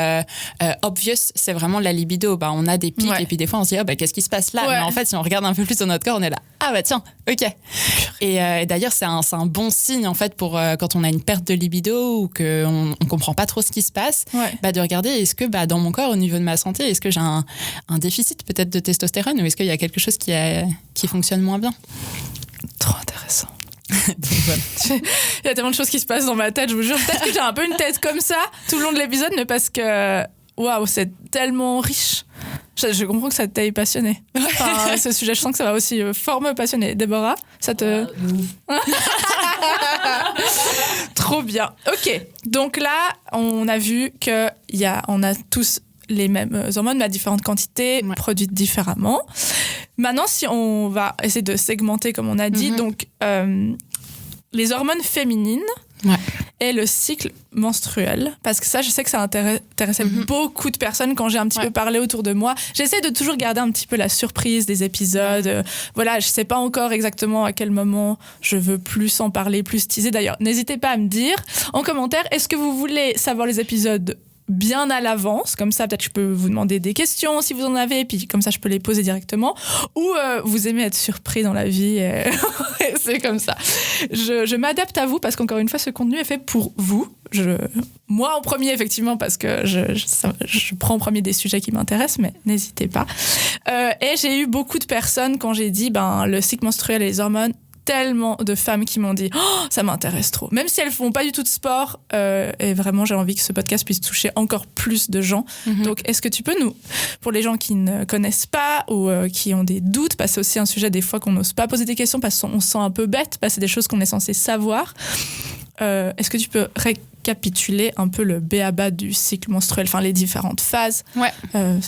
S2: obvious, c'est vraiment la libido. On a des pics, et puis des fois, on se dit, qu'est-ce qui se passe là? Mais en fait, si on regarde un peu plus dans notre corps, on est là, tiens, ok. Et d'ailleurs, c'est un bon signe, en fait, pour quand on a une perte de libido ou qu'on ne comprend pas trop ce qui se passe, de regarder, est-ce que dans mon corps, au niveau de ma santé, est-ce que j'ai un déficit peut-être de testostérone, ou est-ce qu'il y a quelque chose qui fonctionne moins bien?
S1: Trop intéressant.
S2: Donc, voilà.
S1: Il y a tellement de choses qui se passent dans ma tête, je vous jure. Peut-être que j'ai un peu une tête comme ça tout le long de l'épisode, mais parce que waouh, c'est tellement riche. Je comprends que ça t'aille passionné. Enfin, ce sujet, je sens que ça va aussi fort me passionner. Déborah, ça te... Trop bien. Ok, donc là, on a vu qu'on a tous les mêmes hormones, mais à différentes quantités, produites différemment. Maintenant, si on va essayer de segmenter, comme on a dit, donc les hormones féminines et le cycle menstruel, parce que ça, je sais que ça intéressait beaucoup de personnes quand j'ai un petit peu parlé autour de moi. J'essaie de toujours garder un petit peu la surprise des épisodes. Voilà, je sais pas encore exactement à quel moment je veux plus en parler, plus teaser. D'ailleurs, n'hésitez pas à me dire en commentaire, est-ce que vous voulez savoir les épisodes bien à l'avance, comme ça peut-être je peux vous demander des questions si vous en avez, et puis comme ça je peux les poser directement, ou vous aimez être surpris dans la vie et c'est comme ça. Je m'adapte à vous parce qu'encore une fois ce contenu est fait pour vous. Moi en premier effectivement parce que je prends en premier des sujets qui m'intéressent, mais n'hésitez pas. Et j'ai eu beaucoup de personnes quand j'ai dit le cycle menstruel et les hormones, tellement de femmes qui m'ont dit ça m'intéresse trop, même si elles font pas du tout de sport, et vraiment j'ai envie que ce podcast puisse toucher encore plus de gens. Donc est-ce que tu peux pour les gens qui ne connaissent pas ou qui ont des doutes, parce que c'est aussi un sujet des fois qu'on n'ose pas poser des questions parce qu'on se sent un peu bête, parce que c'est des choses qu'on est censé savoir, est-ce que tu peux récapituler un peu le b.a.-ba du cycle menstruel, enfin les différentes phases,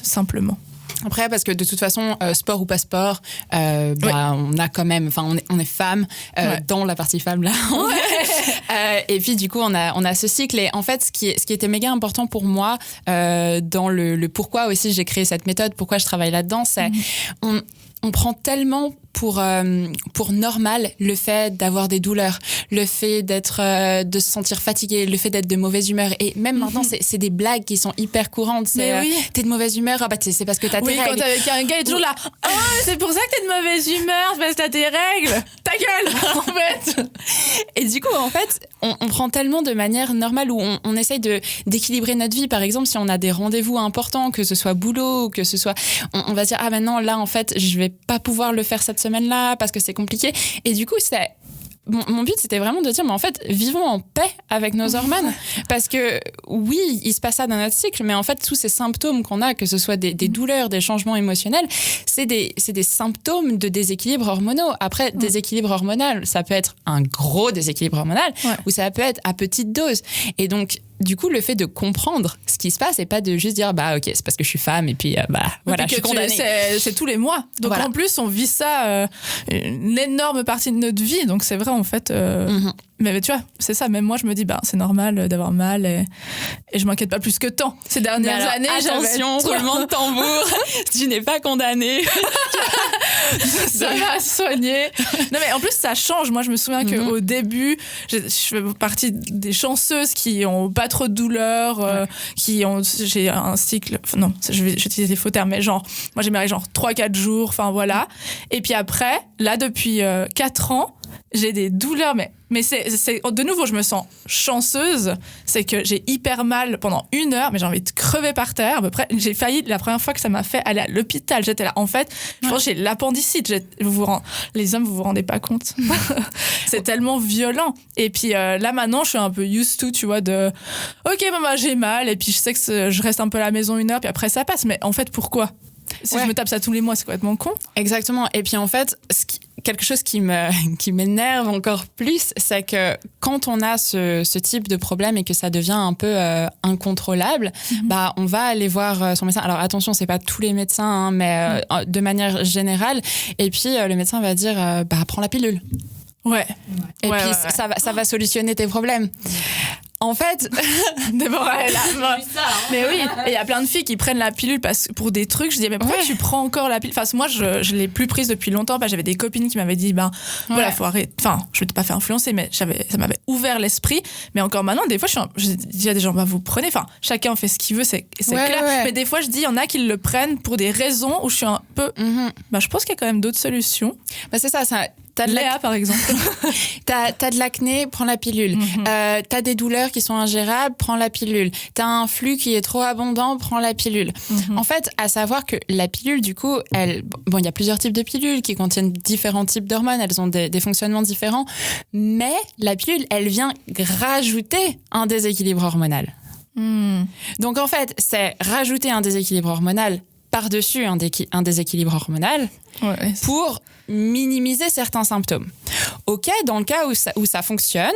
S1: simplement?
S2: Après, parce que de toute façon, sport ou pas sport, on a quand même, enfin, on est femme, dans la partie femme là. Et puis du coup, on a ce cycle. Et en fait, ce qui était méga important pour moi, dans le pourquoi aussi j'ai créé cette méthode, pourquoi je travaille là-dedans, c'est on prend tellement pour normal le fait d'avoir des douleurs, le fait de se sentir fatigué, le fait d'être de mauvaise humeur. Et même maintenant, c'est des blagues qui sont hyper courantes. T'es de mauvaise humeur, c'est parce que t'as tes règles.
S1: Oui, quand un gars est toujours là, c'est pour ça que t'es de mauvaise humeur, c'est parce que t'as tes règles. Ta gueule, en fait.
S2: Et du coup, en fait, on prend tellement de manière normale où on essaye d'équilibrer notre vie. Par exemple, si on a des rendez-vous importants, que ce soit boulot ou que ce soit... On va dire, maintenant, là, en fait, je vais pas pouvoir le faire cette semaine-là parce que c'est compliqué. Et du coup, mon but, c'était vraiment de dire, mais en fait, vivons en paix avec nos hormones. Parce que oui, il se passe ça dans notre cycle, mais en fait, tous ces symptômes qu'on a, que ce soit des douleurs, des changements émotionnels, c'est des symptômes de déséquilibre hormonaux. Après, déséquilibre hormonal, ça peut être un gros déséquilibre hormonal, ou ça peut être à petite dose. Et donc, du coup, le fait de comprendre ce qui se passe et pas de juste dire ok, c'est parce que je suis femme et puis voilà, je suis condamnée.
S1: C'est tous les mois. Donc en plus, on vit ça une énorme partie de notre vie. Donc c'est vrai en fait. Mais tu vois, c'est ça, même moi je me dis, c'est normal d'avoir mal et je m'inquiète pas plus que tant. Ces dernières années,
S2: attention, roulement de tambour, tu n'es pas condamné.
S1: Ça va soigner. Non mais en plus ça change. Moi je me souviens qu'au début, je fais partie des chanceuses qui ont pas trop de douleurs, j'ai un cycle, non, je vais utiliser des faux termes, mais genre, moi j'ai mes règles genre 3-4 jours, enfin voilà. Et puis après, là depuis 4 ans, j'ai des douleurs, mais c'est de nouveau, je me sens chanceuse. C'est que j'ai hyper mal pendant 1 heure, mais j'ai envie de crever par terre à peu près. J'ai failli, la première fois que ça m'a fait aller à l'hôpital, j'étais là. En fait, je pense que j'ai l'appendicite. Les hommes, vous vous rendez pas compte. C'est tellement violent. Et puis là, maintenant, je suis un peu used to, tu vois, ok, j'ai mal, et puis je sais que je reste un peu à la maison 1 heure, puis après ça passe. Mais en fait, pourquoi ? Si je me tape ça tous les mois, c'est complètement con.
S2: Exactement. Et puis en fait, quelque chose qui m'énerve encore plus, c'est que quand on a ce type de problème et que ça devient un peu incontrôlable, on va aller voir son médecin. Alors attention, c'est pas tous les médecins, hein, mais de manière générale. Et puis le médecin va dire, prends la pilule.
S1: Ouais.
S2: Et puis ça va solutionner tes problèmes. En fait,
S1: Déborah est là. Mais oui, et il y a plein de filles qui prennent la pilule pour des trucs. Je dis, mais pourquoi tu prends encore la pilule ? Enfin, moi, je l'ai plus prise depuis longtemps. J'avais des copines qui m'avaient dit, voilà, faut arrêter. Enfin, je ne m'étais pas fait influencer, mais ça m'avait ouvert l'esprit. Mais encore maintenant, des fois, je dis à des gens, vous prenez. Enfin, chacun fait ce qu'il veut, c'est clair. Ouais. Mais des fois, je dis, il y en a qui le prennent pour des raisons où je suis un peu. Je pense qu'il y a quand même d'autres solutions.
S2: C'est ça.
S1: T'as de Léa, par exemple.
S2: T'as de l'acné, prends la pilule. T'as des douleurs qui sont ingérables, prends la pilule. T'as un flux qui est trop abondant, prends la pilule. En fait, à savoir que la pilule, du coup, il y a plusieurs types de pilules qui contiennent différents types d'hormones, elles ont des fonctionnements différents, mais la pilule, elle vient rajouter un déséquilibre hormonal. Donc en fait, c'est rajouter un déséquilibre hormonal par-dessus un déséquilibre hormonal pour minimiser certains symptômes. Ok, dans le cas où ça fonctionne,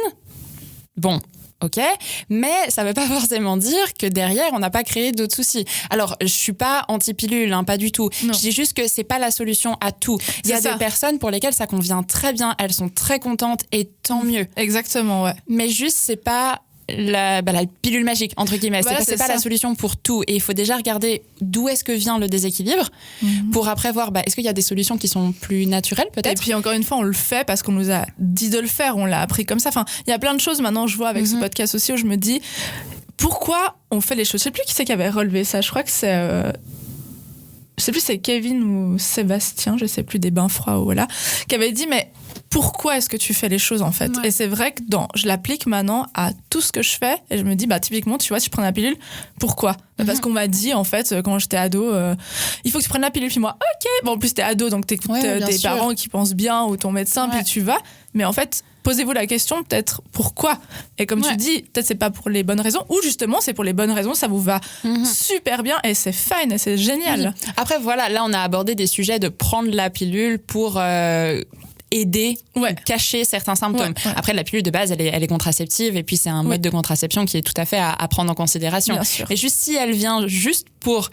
S2: ok, mais ça ne veut pas forcément dire que derrière, on n'a pas créé d'autres soucis. Alors, je ne suis pas anti-pilule, pas du tout. Non. Je dis juste que ce n'est pas la solution à tout. Il y a des personnes pour lesquelles ça convient très bien, elles sont très contentes et tant mieux.
S1: Exactement, ouais.
S2: Mais juste, ce n'est pas la pilule magique, entre guillemets. Voilà, c'est pas la solution pour tout. Et il faut déjà regarder d'où est-ce que vient le déséquilibre pour après voir, est-ce qu'il y a des solutions qui sont plus naturelles, peut-être.
S1: Et puis encore une fois, on le fait parce qu'on nous a dit de le faire, on l'a appris comme ça. Enfin, il y a plein de choses maintenant, je vois avec ce podcast aussi, où je me dis, pourquoi on fait les choses ? Je sais plus qui c'est qui avait relevé ça. Je crois que c'est... je sais plus si c'est Kevin ou Sébastien, je sais plus, des bains froids ou voilà, qui avait dit, mais pourquoi est-ce que tu fais les choses en fait ? Et c'est vrai que je l'applique maintenant à tout ce que je fais et je me dis, typiquement, tu vois, si je prends la pilule, pourquoi ? Parce qu'on m'a dit, en fait, quand j'étais ado, il faut que tu prennes la pilule. Puis moi, ok, en plus t'es ado, donc t'écoutes tes parents qui pensent bien ou ton médecin, puis tu vas. Mais en fait, posez-vous la question, peut-être, pourquoi ? Et comme tu dis, peut-être c'est pas pour les bonnes raisons, ou justement, c'est pour les bonnes raisons, ça vous va super bien et c'est fine et c'est génial.
S2: Après, voilà, là, on a abordé des sujets de prendre la pilule pour... aider, cacher certains symptômes. Après, la pilule de base, elle est contraceptive et puis c'est un mode de contraception qui est tout à fait à prendre en considération. Mais juste si elle vient juste pour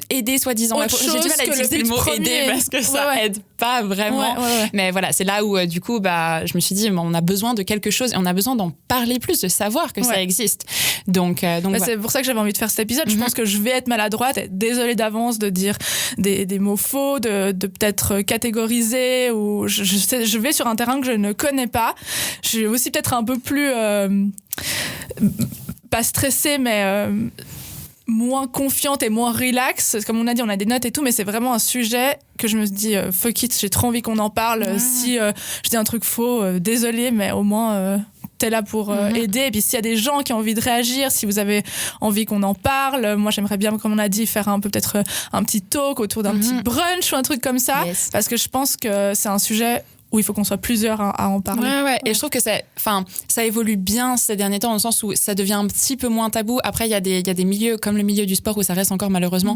S2: aider, soi-disant. J'ai du mal à utiliser le mot aider parce que ça aide pas vraiment. Mais voilà, c'est là où du coup, je me suis dit, on a besoin de quelque chose et on a besoin d'en parler plus, de savoir que ça existe. Donc
S1: c'est pour ça que j'avais envie de faire cet épisode. Je pense que je vais être maladroite, être désolée d'avance de dire des mots faux, de peut-être catégoriser ou je vais sur un terrain que je ne connais pas. Je suis aussi peut-être un peu plus pas stressée, mais moins confiante et moins relax. Comme on a dit, on a des notes et tout, mais c'est vraiment un sujet que je me dis fuck it, j'ai trop envie qu'on en parle. Si je dis un truc faux, désolée, mais au moins t'es là pour aider. Et puis s'il y a des gens qui ont envie de réagir, si vous avez envie qu'on en parle, moi j'aimerais bien, comme on a dit, faire un peu peut-être un petit talk autour d'un petit brunch ou un truc comme ça, parce que je pense que c'est un sujet où il faut qu'on soit plusieurs à en parler.
S2: Et je trouve que ça évolue bien ces derniers temps, dans le sens où ça devient un petit peu moins tabou. Après, il y a des milieux, comme le milieu du sport, où ça reste encore malheureusement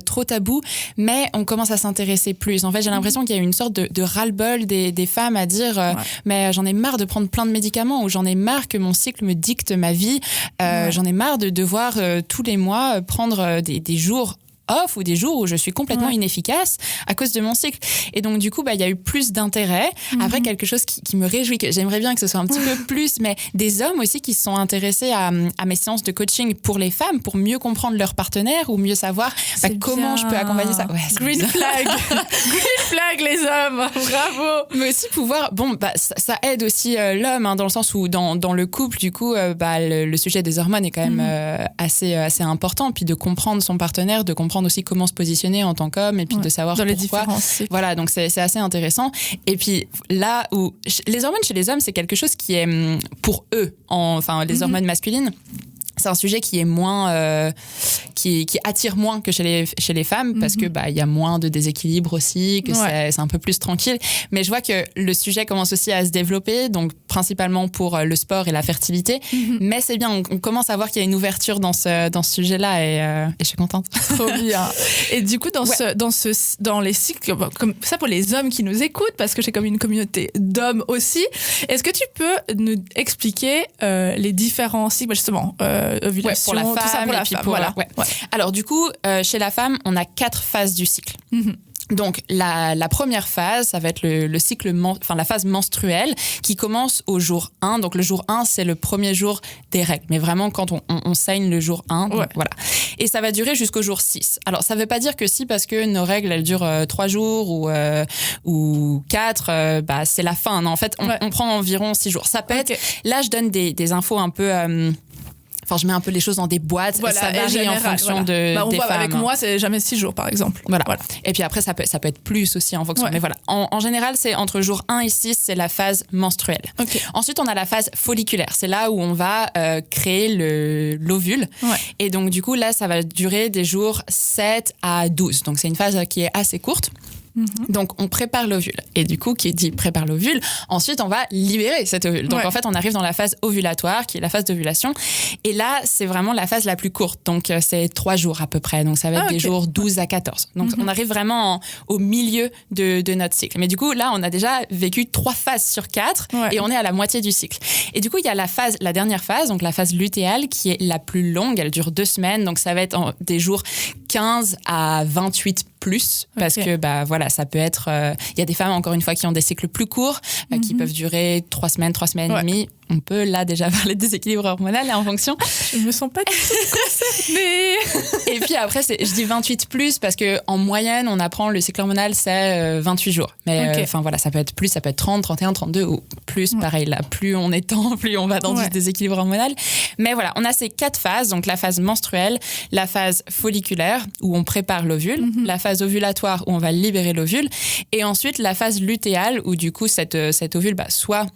S2: trop tabou, mais on commence à s'intéresser plus. En fait, j'ai l'impression qu'il y a une sorte de ras-le-bol des femmes à dire mais j'en ai marre de prendre plein de médicaments, ou j'en ai marre que mon cycle me dicte ma vie, j'en ai marre de devoir tous les mois prendre des jours off ou des jours où je suis complètement inefficace à cause de mon cycle. Et donc, du coup, il y a eu plus d'intérêt. Après, quelque chose qui me réjouit, que j'aimerais bien que ce soit un petit peu plus, mais des hommes aussi qui se sont intéressés à mes séances de coaching pour les femmes, pour mieux comprendre leur partenaire ou mieux savoir comment je peux accompagner ça. Ouais,
S1: Green flag. Green flag, les hommes. Bravo.
S2: Mais aussi pouvoir, ça aide aussi l'homme, hein, dans le sens où dans le couple, du coup, le sujet des hormones est quand même assez important. Puis de comprendre son partenaire, de comprendre aussi comment se positionner en tant qu'homme, et puis de savoir
S1: dans
S2: pourquoi.
S1: les différences.
S2: Voilà, donc c'est assez intéressant. Et puis là où les hormones chez les hommes, c'est quelque chose qui est pour eux, les hormones masculines. C'est un sujet qui est moins, qui attire moins que chez les femmes, parce que il y a moins de déséquilibre aussi, que c'est un peu plus tranquille. Mais je vois que le sujet commence aussi à se développer, donc principalement pour le sport et la fertilité. Mais c'est bien, on commence à voir qu'il y a une ouverture dans ce sujet-là, et je suis contente.
S1: Trop bien. Et du coup, dans les cycles, comme ça pour les hommes qui nous écoutent, parce que j'ai comme une communauté d'hommes aussi, est-ce que tu peux nous expliquer les différents cycles, justement, ovulation,
S2: pour la femme,
S1: tout ça pour la femme, voilà.
S2: Alors du coup, chez la femme, on a 4 phases du cycle. Donc la première phase, ça va être le cycle, la phase menstruelle qui commence au jour 1. Donc le jour 1, c'est le premier jour des règles. Mais vraiment quand on saigne le jour 1, donc, voilà. Et ça va durer jusqu'au jour 6. Alors ça veut pas dire que si, parce que nos règles, elles durent 3 jours ou 4, c'est la fin. Non, en fait, on prend environ 6 jours. Ça peut être... Là, je donne des infos un peu... je mets un peu les choses dans des boîtes, ça varie en fonction des femmes.
S1: Avec moi, c'est jamais 6 jours, par exemple.
S2: Voilà. Et puis après, ça peut être plus aussi en fonction. Mais voilà, en général, c'est entre jour 1 et 6, c'est la phase menstruelle. Ensuite, on a la phase folliculaire. C'est là où on va créer l'ovule. Et donc, du coup, là, ça va durer des jours 7 à 12. Donc, c'est une phase qui est assez courte. Donc on prépare l'ovule, et du coup qui dit prépare l'ovule, ensuite on va libérer cet ovule. Donc en fait on arrive dans la phase ovulatoire qui est la phase d'ovulation, et là c'est vraiment la phase la plus courte, donc c'est 3 jours à peu près, donc ça va être des jours 12 à 14. Donc on arrive vraiment au milieu de notre cycle. Mais du coup là on a déjà vécu 3 phases sur 4 et on est à la moitié du cycle. Et du coup il y a la dernière phase, donc la phase lutéale, qui est la plus longue, elle dure 2 semaines, donc ça va être des jours 15 à 28 plus, parce que ça peut être... Il y a des femmes, encore une fois, qui ont des cycles plus courts, qui peuvent durer 3 semaines et demie. On peut là déjà parler de déséquilibre hormonal en fonction.
S1: Je me sens pas du tout concernée.
S2: Et puis après, je dis 28 plus parce qu'en moyenne, on apprend le cycle hormonal, c'est 28 jours. Mais ça peut être plus, ça peut être 30, 31, 32 ou plus. Pareil, là, plus on étend, plus on va dans du déséquilibre hormonal. Mais voilà, on a ces 4 phases. Donc la phase menstruelle, la phase folliculaire où on prépare l'ovule, la phase ovulatoire où on va libérer l'ovule, et ensuite la phase lutéale où du coup cet ovule, soit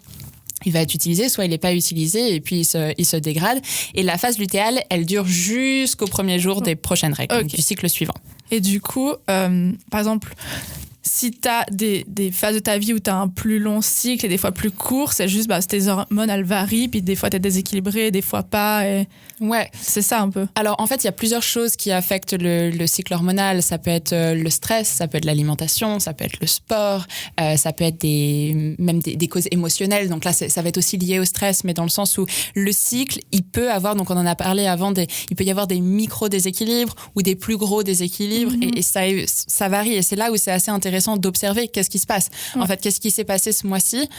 S2: il va être utilisé, soit il n'est pas utilisé, et puis il se dégrade. Et la phase lutéale, elle dure jusqu'au premier jour des prochaines règles, donc du cycle suivant.
S1: Et du coup, par exemple, si tu as des phases de ta vie où tu as un plus long cycle et des fois plus court, c'est juste tes hormones, elles varient, puis des fois tu es déséquilibré, des fois pas. Et...
S2: Ouais.
S1: C'est ça un peu.
S2: Alors en fait, il y a plusieurs choses qui affectent le cycle hormonal. Ça peut être le stress, ça peut être l'alimentation, ça peut être le sport, ça peut être même des causes émotionnelles. Donc là, ça va être aussi lié au stress, mais dans le sens où le cycle, il peut avoir, donc on en a parlé avant, il peut y avoir des micro-déséquilibres ou des plus gros déséquilibres, et ça varie. Et c'est là où c'est assez intéressant d'observer qu'est-ce qui se passe. En fait, qu'est-ce qui s'est passé ce mois-ci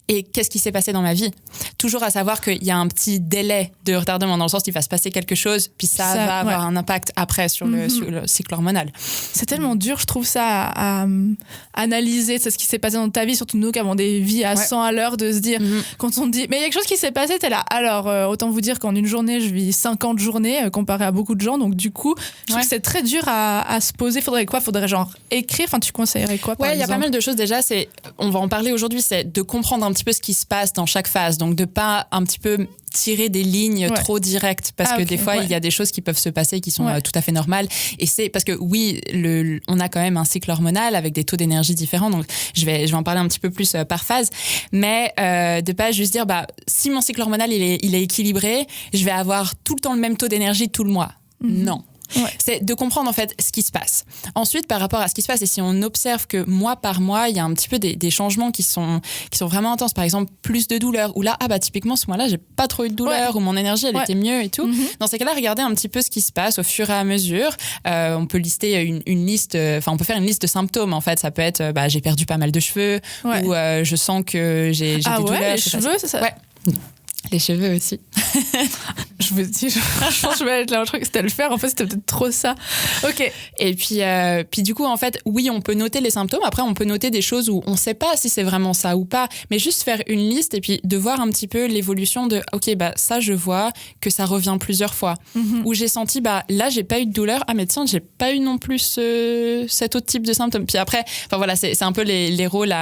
S2: et qu'est-ce qui s'est passé dans ma vie. Toujours à savoir qu'il y a un petit délai de retardement, dans le sens qu'il va se passer quelque chose, puis ça va avoir un impact après sur le cycle hormonal.
S1: C'est tellement dur, je trouve ça, à analyser ce qui s'est passé dans ta vie, surtout nous qui avons des vies à 100 à l'heure, de se dire, quand on te dit, mais il y a quelque chose qui s'est passé, t'es là. Alors, autant vous dire qu'en une journée, je vis 50 journées comparé à beaucoup de gens, donc du coup, je trouve que c'est très dur à se poser. Faudrait genre écrire, tu conseillerais quoi, par exemple ?
S2: Il y a pas mal de choses déjà, on va en parler aujourd'hui, c'est de comprendre un petit peu ce qui se passe dans chaque phase, donc de pas un petit peu tirer des lignes trop directes, parce que des fois il y a des choses qui peuvent se passer qui sont tout à fait normales, et c'est parce que on a quand même un cycle hormonal avec des taux d'énergie différents, donc je vais en parler un petit peu plus par phase, mais de pas juste dire si mon cycle hormonal il est équilibré, je vais avoir tout le temps le même taux d'énergie tout le mois. Non.
S1: Ouais.
S2: C'est de comprendre en fait ce qui se passe. Ensuite, par rapport à ce qui se passe, et si on observe que mois par mois, il y a un petit peu des changements qui sont vraiment intenses, par exemple plus de douleur, ou là, typiquement ce mois-là, j'ai pas trop eu de douleur, ou mon énergie, elle était mieux et tout. Dans ces cas-là, regardez un petit peu ce qui se passe au fur et à mesure. On peut lister une liste, on peut faire une liste de symptômes en fait. Ça peut être, j'ai perdu pas mal de cheveux, ou je sens que j'ai des douleurs.
S1: Les cheveux, c'est ça.
S2: Ouais. Les cheveux aussi.
S1: Je me dis, franchement, je vais être là, je crois que c'était le faire. En fait, c'était peut-être trop ça. Ok.
S2: Et puis du coup, en fait, oui, on peut noter les symptômes. Après, on peut noter des choses où on ne sait pas si c'est vraiment ça ou pas. Mais juste faire une liste et puis de voir un petit peu l'évolution de, ok, ça, je vois que ça revient plusieurs fois. Où j'ai senti, là, j'ai pas eu de douleur. Ah, mais tiens, j'ai pas eu non plus cet autre type de symptômes. Puis après, voilà, c'est un peu les rôles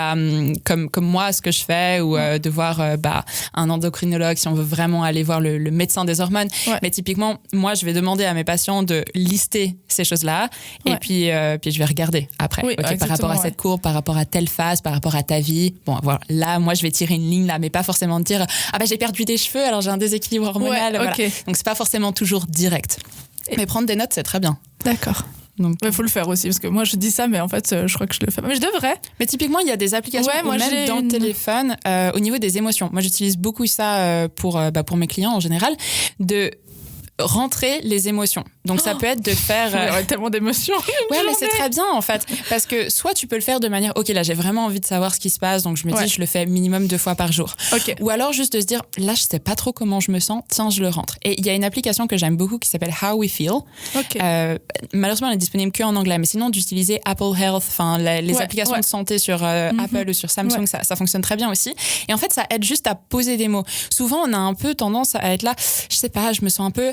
S2: comme moi, ce que je fais, ou de voir un endocrinologue si on veut vraiment aller voir le médecin des hormones. Ouais. Mais typiquement, moi, je vais demander à mes patients de lister ces choses-là et puis je vais regarder après.
S1: Oui,
S2: par rapport à cette courbe, par rapport à telle phase, par rapport à ta vie. Bon, voilà. Là, moi, je vais tirer une ligne là, mais pas forcément de dire j'ai perdu des cheveux, alors j'ai un déséquilibre hormonal. Voilà. Donc, c'est pas forcément toujours direct. Mais prendre des notes, c'est très bien.
S1: D'accord. Il faut le faire aussi, parce que moi je dis ça, mais en fait je crois que je le fais pas. Mais je devrais.
S2: Mais typiquement, il y a des applications ou même dans le téléphone au niveau des émotions. Moi j'utilise beaucoup ça pour mes clients en général, de rentrer les émotions. Donc ça peut être de faire
S1: tellement d'émotions.
S2: Ouais, mais c'est très bien en fait, parce que soit tu peux le faire de manière ok, là j'ai vraiment envie de savoir ce qui se passe, donc je me dis je le fais minimum 2 fois par jour. Ou alors juste de se dire là je sais pas trop comment je me sens, tiens je le rentre. Et il y a une application que j'aime beaucoup qui s'appelle How We Feel. Malheureusement elle est disponible que en anglais, mais sinon d'utiliser Apple Health, les applications de santé sur Apple ou sur Samsung, ça fonctionne très bien aussi. Et en fait ça aide juste à poser des mots. Souvent on a un peu tendance à être là, je sais pas, je me sens un peu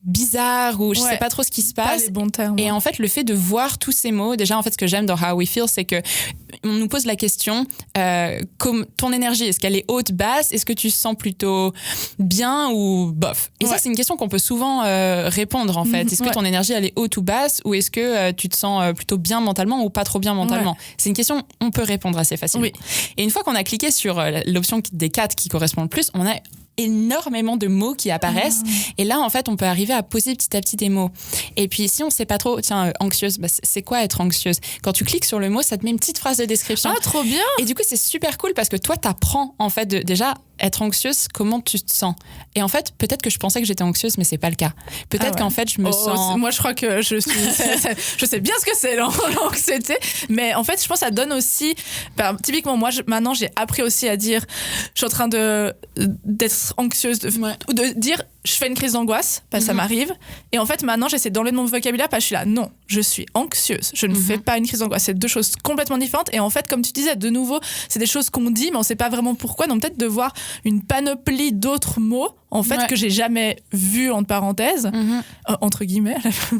S2: bizarre ou je sais pas trop ce qui se passe.
S1: Pas les bons termes.
S2: Et en fait, le fait de voir tous ces mots, déjà en fait, ce que j'aime dans How We Feel, c'est que on nous pose la question comme ton énergie, est-ce qu'elle est haute, basse, est-ce que tu sens plutôt bien ou bof. Et ça, c'est une question qu'on peut souvent répondre en fait. Est-ce que ton énergie elle est haute ou basse, ou est-ce que tu te sens plutôt bien mentalement ou pas trop bien mentalement. C'est une question on peut répondre assez facilement. Et une fois qu'on a cliqué sur l'option des 4 qui correspond le plus, on a énormément de mots qui apparaissent et là en fait on peut arriver à poser petit à petit des mots. Et puis si on sait pas trop, tiens, anxieuse, c'est quoi être anxieuse? Quand tu cliques sur le mot, ça te met une petite phrase de description.
S1: Trop bien.
S2: Et du coup c'est super cool parce que toi t'apprends en fait déjà être anxieuse, comment tu te sens. Et en fait peut-être que je pensais que j'étais anxieuse, mais c'est pas le cas. Peut-être qu'en fait je me sens...
S1: Moi je crois que je sais bien ce que c'est l'anxiété, mais en fait je pense que ça donne aussi typiquement moi maintenant j'ai appris aussi à dire je suis en train d'être anxieuse ou de dire je fais une crise d'angoisse, ça m'arrive, et en fait maintenant j'essaie d'enlever de mon vocabulaire parce que je suis là, non, je suis anxieuse, je ne fais pas une crise d'angoisse, c'est 2 choses complètement différentes. Et en fait comme tu disais, de nouveau c'est des choses qu'on dit mais on sait pas vraiment pourquoi, donc peut-être de voir une panoplie d'autres mots en fait que j'ai jamais vu entre parenthèses entre guillemets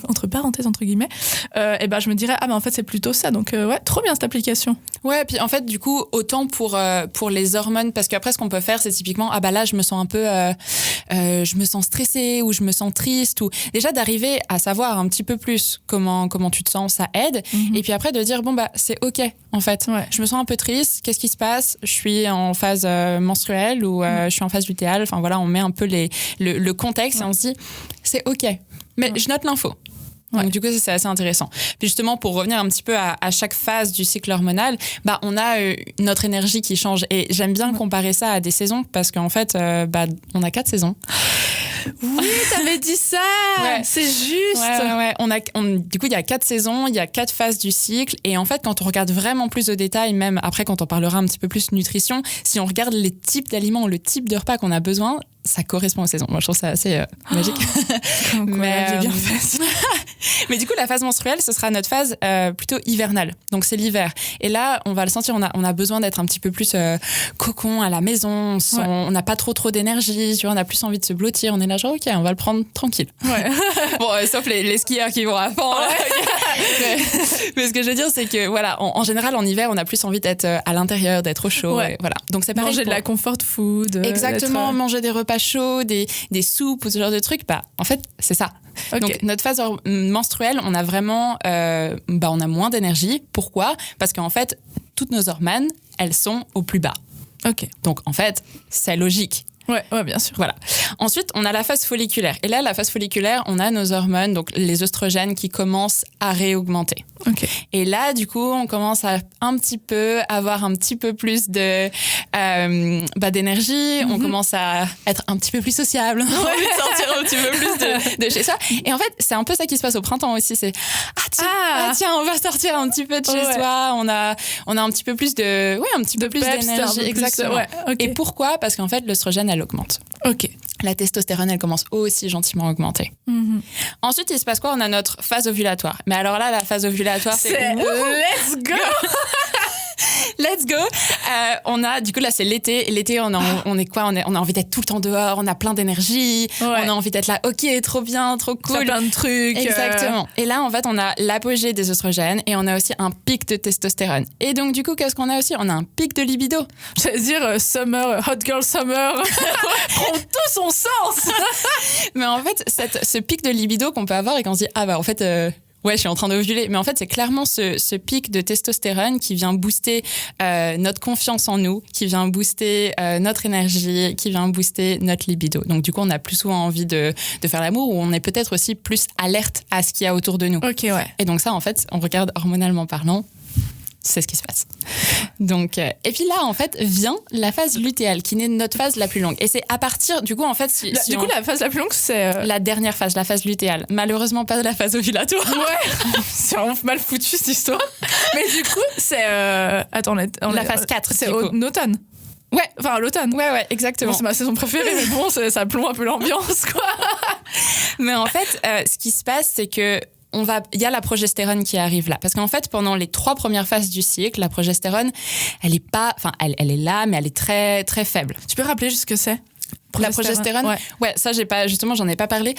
S1: entre parenthèses entre guillemets, et je me dirais mais en fait c'est plutôt ça, donc trop bien cette application.
S2: Ouais, puis en fait du coup autant pour les hormones, parce qu'après ce qu'on peut faire c'est typiquement là je me sens un peu je me sens stressée ou je me sens triste, ou déjà d'arriver à savoir un petit peu plus comment tu te sens, ça aide. Et puis après de dire c'est ok en fait, je me sens un peu triste, qu'est-ce qui se passe, je suis en phase menstruelle ou je suis en phase lutéale, enfin voilà, on met un peu le contexte et on se dit c'est ok, mais je note l'info. Donc du coup c'est assez intéressant. Puis justement pour revenir un petit peu à chaque phase du cycle hormonal, on a notre énergie qui change, et j'aime bien comparer ça à des saisons parce qu'en fait on a 4 saisons.
S1: Oui, t'avais dit ça. C'est juste.
S2: Du coup il y a 4 saisons, il y a 4 phases du cycle, et en fait quand on regarde vraiment plus au détail, même après quand on parlera un petit peu plus nutrition, si on regarde les types d'aliments, le type de repas qu'on a besoin, ça correspond aux saisons. Moi je trouve ça assez magique.
S1: Mais j'ai bien fait.
S2: Mais du coup la phase menstruelle ce sera notre phase plutôt hivernale, donc c'est l'hiver, et là on va le sentir, on a besoin d'être un petit peu plus cocon à la maison, on n'a pas trop d'énergie, tu vois, on a plus envie de se blottir, on est là genre ok on va le prendre tranquille. Bon sauf les skieurs qui vont à fond. Mais ce que je veux dire c'est que voilà, en général en hiver on a plus envie d'être à l'intérieur, d'être au chaud, et voilà. Donc c'est pareil,
S1: manger de la comfort food,
S2: exactement, manger des repas chauds, des soupes ou ce genre de trucs, en fait c'est ça. Donc notre phase menstruelle, on a vraiment on a moins d'énergie. Pourquoi? Parce qu'en fait toutes nos hormones elles sont au plus bas. Donc en fait c'est logique.
S1: Ouais, bien sûr.
S2: Voilà. Ensuite, on a la phase folliculaire. Et là, la phase folliculaire, on a nos hormones, donc les oestrogènes qui commencent à réaugmenter.
S1: Ok.
S2: Et là, du coup, on commence à avoir un petit peu plus d'énergie. On commence à être un petit peu plus sociable. On a envie de sortir un petit peu plus de chez soi. Et en fait, c'est un peu ça qui se passe au printemps aussi. C'est tiens, on va sortir un petit peu de chez soi. On a un petit peu plus d'énergie. Exactement. Et pourquoi ? Parce qu'en fait, l'œstrogène, elle augmente.
S1: Ok.
S2: La testostérone, elle commence aussi gentiment à augmenter. Ensuite, il se passe quoi ? On a notre phase ovulatoire. Mais alors là, la phase ovulatoire, c'est
S1: let's go.
S2: Let's go. On a, du coup, là, c'est l'été. L'été, on est quoi ? On a envie d'être tout le temps dehors. On a plein d'énergie. Ouais. On a envie d'être là. Ok, trop bien, trop cool.
S1: Faire plein de trucs.
S2: Exactement. Et là, en fait, on a l'apogée des oestrogènes et on a aussi un pic de testostérone. Et donc, du coup, qu'est-ce qu'on a aussi ? On a un pic de libido.
S1: J'allais dire Hot Girl Summer prend tout son sens.
S2: Mais en fait, ce pic de libido qu'on peut avoir et qu'on se dit, en fait... ouais, je suis en train d'ovuler. Mais en fait, c'est clairement ce pic de testostérone qui vient booster notre confiance en nous, qui vient booster notre énergie, qui vient booster notre libido. Donc, du coup, on a plus souvent envie de faire l'amour ou on est peut-être aussi plus alerte à ce qu'il y a autour de nous.
S1: Ok, ouais.
S2: Et donc ça, en fait, on regarde hormonalement parlant, c'est ce qui se passe. Donc, et puis là, en fait, vient la phase lutéale, qui est notre phase la plus longue. Et c'est à partir, du coup, en fait...
S1: la phase la plus longue, c'est...
S2: La dernière phase, la phase lutéale. Malheureusement, pas la phase ovulatoire.
S1: Ouais, c'est vraiment mal foutu, cette histoire. Mais du coup, c'est... Attends,
S2: la phase 4,
S1: c'est en automne.
S2: Ouais.
S1: Enfin, à l'automne.
S2: Ouais, exactement.
S1: Bon, c'est ma saison préférée, mais bon, ça plombe un peu l'ambiance, quoi.
S2: Mais en fait, ce qui se passe, c'est que il y a la progestérone qui arrive là. Parce qu'en fait, pendant les 3 premières phases du cycle, la progestérone, elle est là, mais elle est très, très faible.
S1: Tu peux rappeler juste ce que c'est ?
S2: La progestérone, ouais, ça j'en ai pas parlé.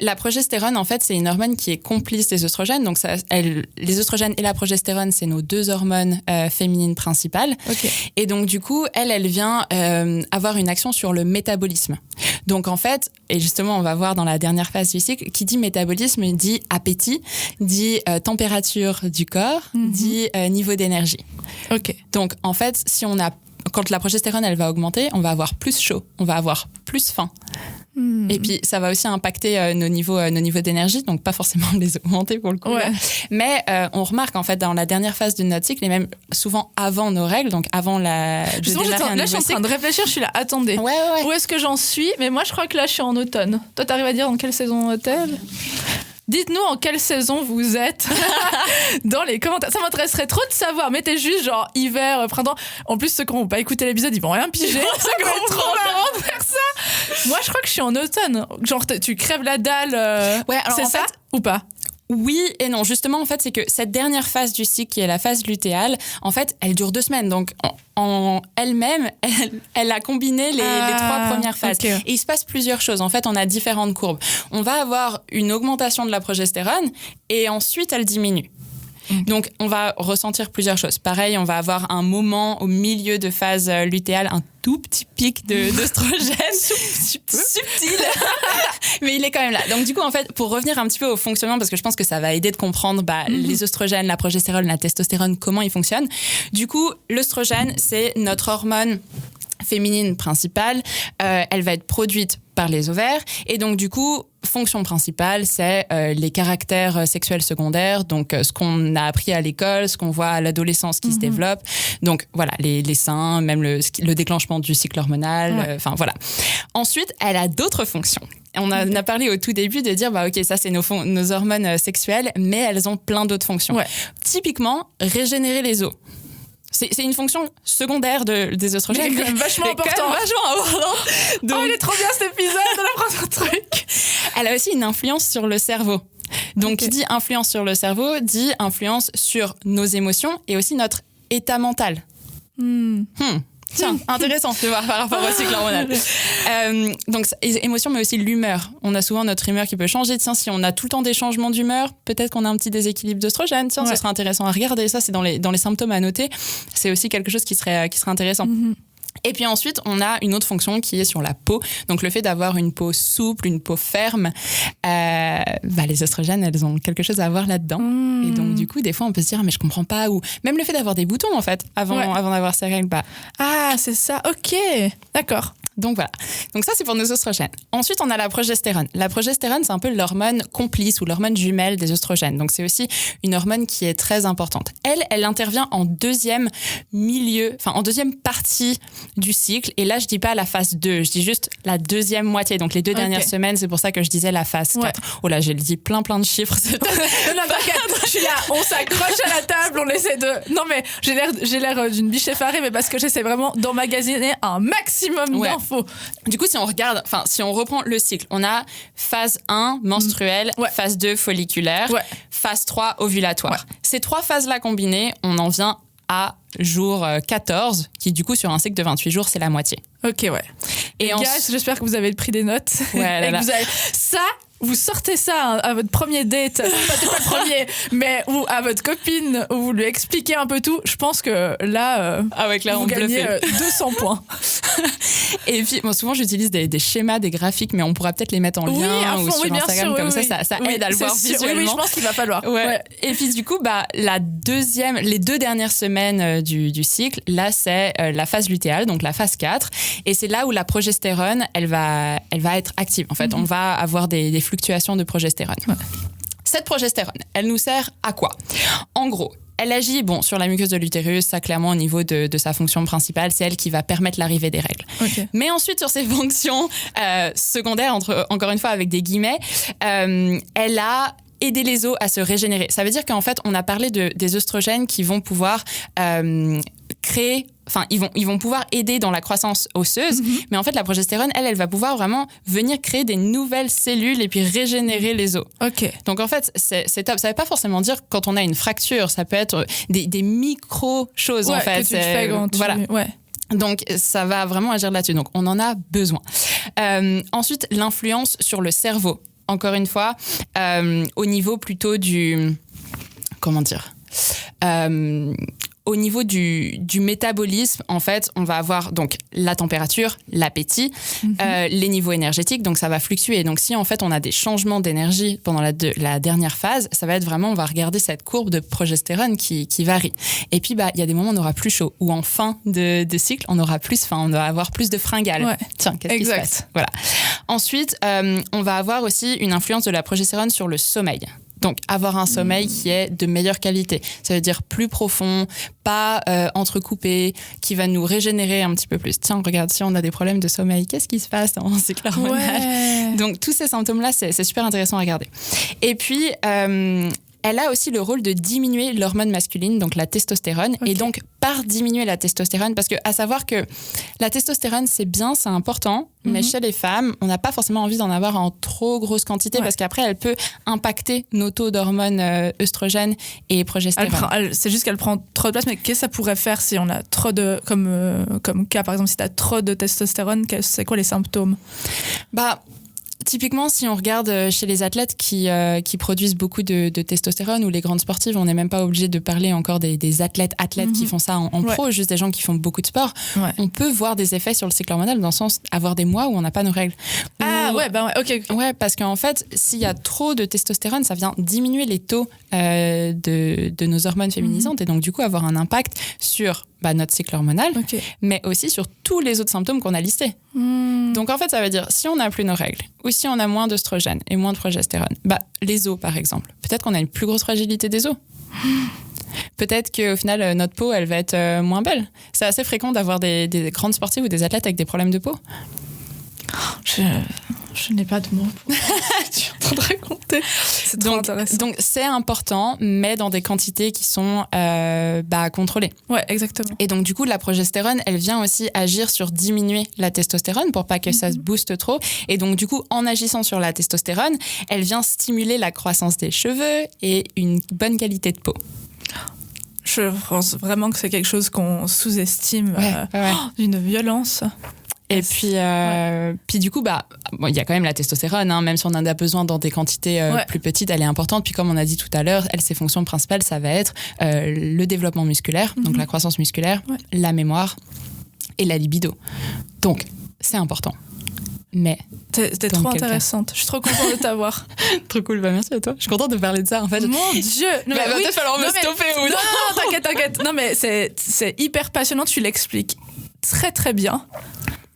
S2: La progestérone, en fait, c'est une hormone qui est complice des oestrogènes. Donc les oestrogènes et la progestérone, c'est nos 2 hormones féminines principales. Okay. Et donc du coup, elle vient avoir une action sur le métabolisme. Donc en fait, et justement, on va voir dans la dernière phase du cycle, qui dit métabolisme dit appétit, dit température du corps, dit niveau d'énergie.
S1: Ok.
S2: Donc en fait, quand la progestérone, elle va augmenter, on va avoir plus chaud, on va avoir plus faim. Et puis, ça va aussi impacter nos niveaux d'énergie, donc pas forcément les augmenter pour le coup. Ouais. Mais on remarque, en fait, dans la dernière phase de notre cycle, et même souvent avant nos règles, donc avant là, je suis en
S1: train de réfléchir, je suis là, attendez.
S2: Ouais.
S1: Où est-ce que j'en suis ? Mais moi, je crois que là, je suis en automne. Toi, t'arrives à dire dans quelle saison t'es ? Dites-nous en quelle saison vous êtes dans les commentaires. Ça m'intéresserait trop de savoir. Mettez juste genre hiver, printemps. En plus, ceux qui n'ont pas écouté l'épisode, ils vont rien piger. Ça va être trop marrant de faire ça. Moi, je crois que je suis en automne. Genre, tu crèves la dalle. Ouais, alors c'est ça ou pas ?
S2: Oui et non. Justement, en fait, c'est que cette dernière phase du cycle, qui est la phase lutéale, en fait, elle dure 2 semaines. Donc, en elle-même, elle a combiné les 3 premières phases. Okay. Et il se passe plusieurs choses. En fait, on a différentes courbes. On va avoir une augmentation de la progestérone et ensuite, elle diminue. Donc, on va ressentir plusieurs choses. Pareil, on va avoir un moment au milieu de phase lutéale, un tout petit pic d'œstrogène. Subtil. Mais il est quand même là. Donc, du coup, en fait, pour revenir un petit peu au fonctionnement, parce que je pense que ça va aider de comprendre les oestrogènes, la progestérone, la testostérone, comment ils fonctionnent. Du coup, l'œstrogène, c'est notre hormone féminine principale. Elle va être produite par les ovaires. Et donc, du coup, fonction principale, c'est les caractères sexuels secondaires, donc ce qu'on a appris à l'école, ce qu'on voit à l'adolescence qui se développe. Donc, voilà, les seins, même le déclenchement du cycle hormonal, enfin, voilà. Ensuite, elle a d'autres fonctions. On a parlé au tout début de dire, ok, ça, c'est nos hormones sexuelles, mais elles ont plein d'autres fonctions. Ouais. Typiquement, régénérer les os. C'est une fonction secondaire des oestrogènes.
S1: Mais quand même vachement important. Donc, il est trop bien cet épisode, on apprend un truc.
S2: Elle a aussi une influence sur le cerveau. Donc, qui dit influence sur le cerveau, dit influence sur nos émotions et aussi notre état mental. Tiens, intéressant de voir par rapport au cycle hormonal. Donc, émotion, mais aussi l'humeur. On a souvent notre humeur qui peut changer. Tiens, si on a tout le temps des changements d'humeur, peut-être qu'on a un petit déséquilibre d'œstrogène. Tiens, ce serait intéressant à regarder. Ça, c'est dans les symptômes à noter. C'est aussi quelque chose qui serait intéressant. Et puis ensuite, on a une autre fonction qui est sur la peau. Donc, le fait d'avoir une peau souple, une peau ferme, les oestrogènes, elles ont quelque chose à voir là-dedans. Et donc, du coup, des fois, on peut se dire, mais je comprends pas. Ou même le fait d'avoir des boutons, en fait, avant d'avoir ces règles.
S1: Ah, c'est ça. Ok, d'accord.
S2: Donc voilà. Donc ça, c'est pour nos oestrogènes. Ensuite, on a la progestérone. La progestérone, c'est un peu l'hormone complice ou l'hormone jumelle des oestrogènes. Donc c'est aussi une hormone qui est très importante. Elle intervient en deuxième partie du cycle. Et là, je dis pas la phase 2, je dis juste la deuxième moitié. Donc les 2 dernières semaines, c'est pour ça que je disais la phase 4. Oh là, j'ai dit plein de chiffres.
S1: Non, t'inquiète, je suis là, on s'accroche à la table, on essaie de... Non mais j'ai l'air d'une biche effarée, mais parce que j'essaie vraiment d'emmagasiner un maximum d'infos.
S2: Du coup, si on reprend le cycle, on a phase 1, menstruelle, phase 2, folliculaire, phase 3, ovulatoire. Ces 3 phases-là combinées, on en vient à jour 14, qui du coup, sur un cycle de 28 jours, c'est la moitié.
S1: Ok, ouais. Et guys, j'espère que vous avez pris des notes.
S2: Ouais,
S1: et que vous avez... Ça, vous sortez ça à votre premier date, pas le premier, mais ou à votre copine, où vous lui expliquez un peu tout. Je pense que là, vous gagnez 200 points.
S2: Et puis, souvent, j'utilise des schémas, des graphiques, mais on pourra peut-être les mettre en lien ou sur Instagram, comme ça aide à le voir visuellement.
S1: Oui, je pense qu'il va falloir.
S2: Ouais. Et puis, du coup, les 2 dernières semaines du cycle, là, c'est la phase lutéale, donc la phase 4. Et c'est là où la progestérone, elle va être active. En fait, on va avoir des fluctuations de progestérone. Ouais. Cette progestérone, elle nous sert à quoi ? En gros, elle agit sur la muqueuse de l'utérus, ça clairement au niveau de sa fonction principale, c'est elle qui va permettre l'arrivée des règles. Okay. Mais ensuite, sur ses fonctions secondaires, encore une fois avec des guillemets, elle a aidé les os à se régénérer. Ça veut dire qu'en fait, on a parlé des œstrogènes qui vont pouvoir ils vont pouvoir aider dans la croissance osseuse, mais en fait, la progestérone, elle va pouvoir vraiment venir créer des nouvelles cellules et puis régénérer les os.
S1: Ok.
S2: Donc en fait, c'est top. Ça veut pas forcément dire quand on a une fracture, ça peut être des micro-choses en fait.
S1: Que tu fais quand tu...
S2: Voilà. Ouais. Donc, ça va vraiment agir là-dessus. Donc, on en a besoin. Ensuite, l'influence sur le cerveau. Encore une fois, au niveau plutôt du... Comment dire au niveau du métabolisme, en fait, on va avoir donc la température, l'appétit, les niveaux énergétiques, donc ça va fluctuer. Donc si en fait on a des changements d'énergie pendant la dernière phase, ça va être vraiment, on va regarder cette courbe de progestérone qui varie. Et puis il y a des moments où on aura plus chaud, ou en fin de cycle, on aura plus faim, on va avoir plus de fringales.
S1: Ouais.
S2: Tiens, qu'est-ce qui se passe ? Voilà. Ensuite, on va avoir aussi une influence de la progestérone sur le sommeil. Donc, avoir un sommeil qui est de meilleure qualité. Ça veut dire plus profond, pas entrecoupé, qui va nous régénérer un petit peu plus. Tiens, regarde, si on a des problèmes de sommeil, qu'est-ce qui se passe dans le cycle hormonal ? Donc, tous ces symptômes-là, c'est super intéressant à regarder. Et puis... elle a aussi le rôle de diminuer l'hormone masculine, donc la testostérone. Okay. Et donc, par diminuer la testostérone, parce que à savoir que la testostérone, c'est bien, c'est important, mais chez les femmes, on n'a pas forcément envie d'en avoir en trop grosse quantité, parce qu'après, elle peut impacter nos taux d'hormones œstrogènes et progestérone.
S1: C'est juste qu'elle prend trop de place, mais qu'est-ce que ça pourrait faire si on a trop de... Comme cas, par exemple, si tu as trop de testostérone, c'est quoi les symptômes ?
S2: Typiquement, si on regarde chez les athlètes qui produisent beaucoup de testostérone ou les grandes sportives, on n'est même pas obligé de parler encore des athlètes qui font ça en pro, juste des gens qui font beaucoup de sport. Ouais. On peut voir des effets sur le cycle hormonal dans le sens avoir des mois où on n'a pas nos règles.
S1: Ok.
S2: Ouais, parce qu'en fait, s'il y a trop de testostérone, ça vient diminuer les taux de nos hormones féminisantes et donc du coup avoir un impact sur notre cycle hormonal, mais aussi sur tous les autres symptômes qu'on a listés. Donc en fait, ça veut dire, si on n'a plus nos règles, ou si on a moins d'œstrogènes et moins de progestérone, les os par exemple, peut-être qu'on a une plus grosse fragilité des os. Peut-être qu'au final, notre peau, elle va être moins belle. C'est assez fréquent d'avoir des grandes sportives ou des athlètes avec des problèmes de peau.
S1: Je n'ai pas de mots pour je suis en train de raconter. C'est trop intéressant.
S2: Donc, c'est important, mais dans des quantités qui sont contrôlées.
S1: Ouais, exactement.
S2: Et donc, du coup, la progestérone, elle vient aussi agir sur diminuer la testostérone pour pas que ça se booste trop. Et donc, du coup, en agissant sur la testostérone, elle vient stimuler la croissance des cheveux et une bonne qualité de peau.
S1: Je pense vraiment que c'est quelque chose qu'on sous-estime d'une violence.
S2: Et puis, puis du coup, il y a quand même la testostérone, même si on en a besoin dans des quantités plus petites, elle est importante. Puis comme on a dit tout à l'heure, ses fonctions principales, ça va être le développement musculaire, donc la croissance musculaire, la mémoire et la libido. Donc, c'est important. Mais
S1: t'es trop intéressante. Je suis trop contente de t'avoir.
S2: Trop cool, merci à toi. Je suis contente de parler de ça en fait.
S1: Mon Dieu.
S2: Il va peut-être falloir me stopper.
S1: Non, t'inquiète. Non mais c'est hyper passionnant, tu l'expliques très très bien.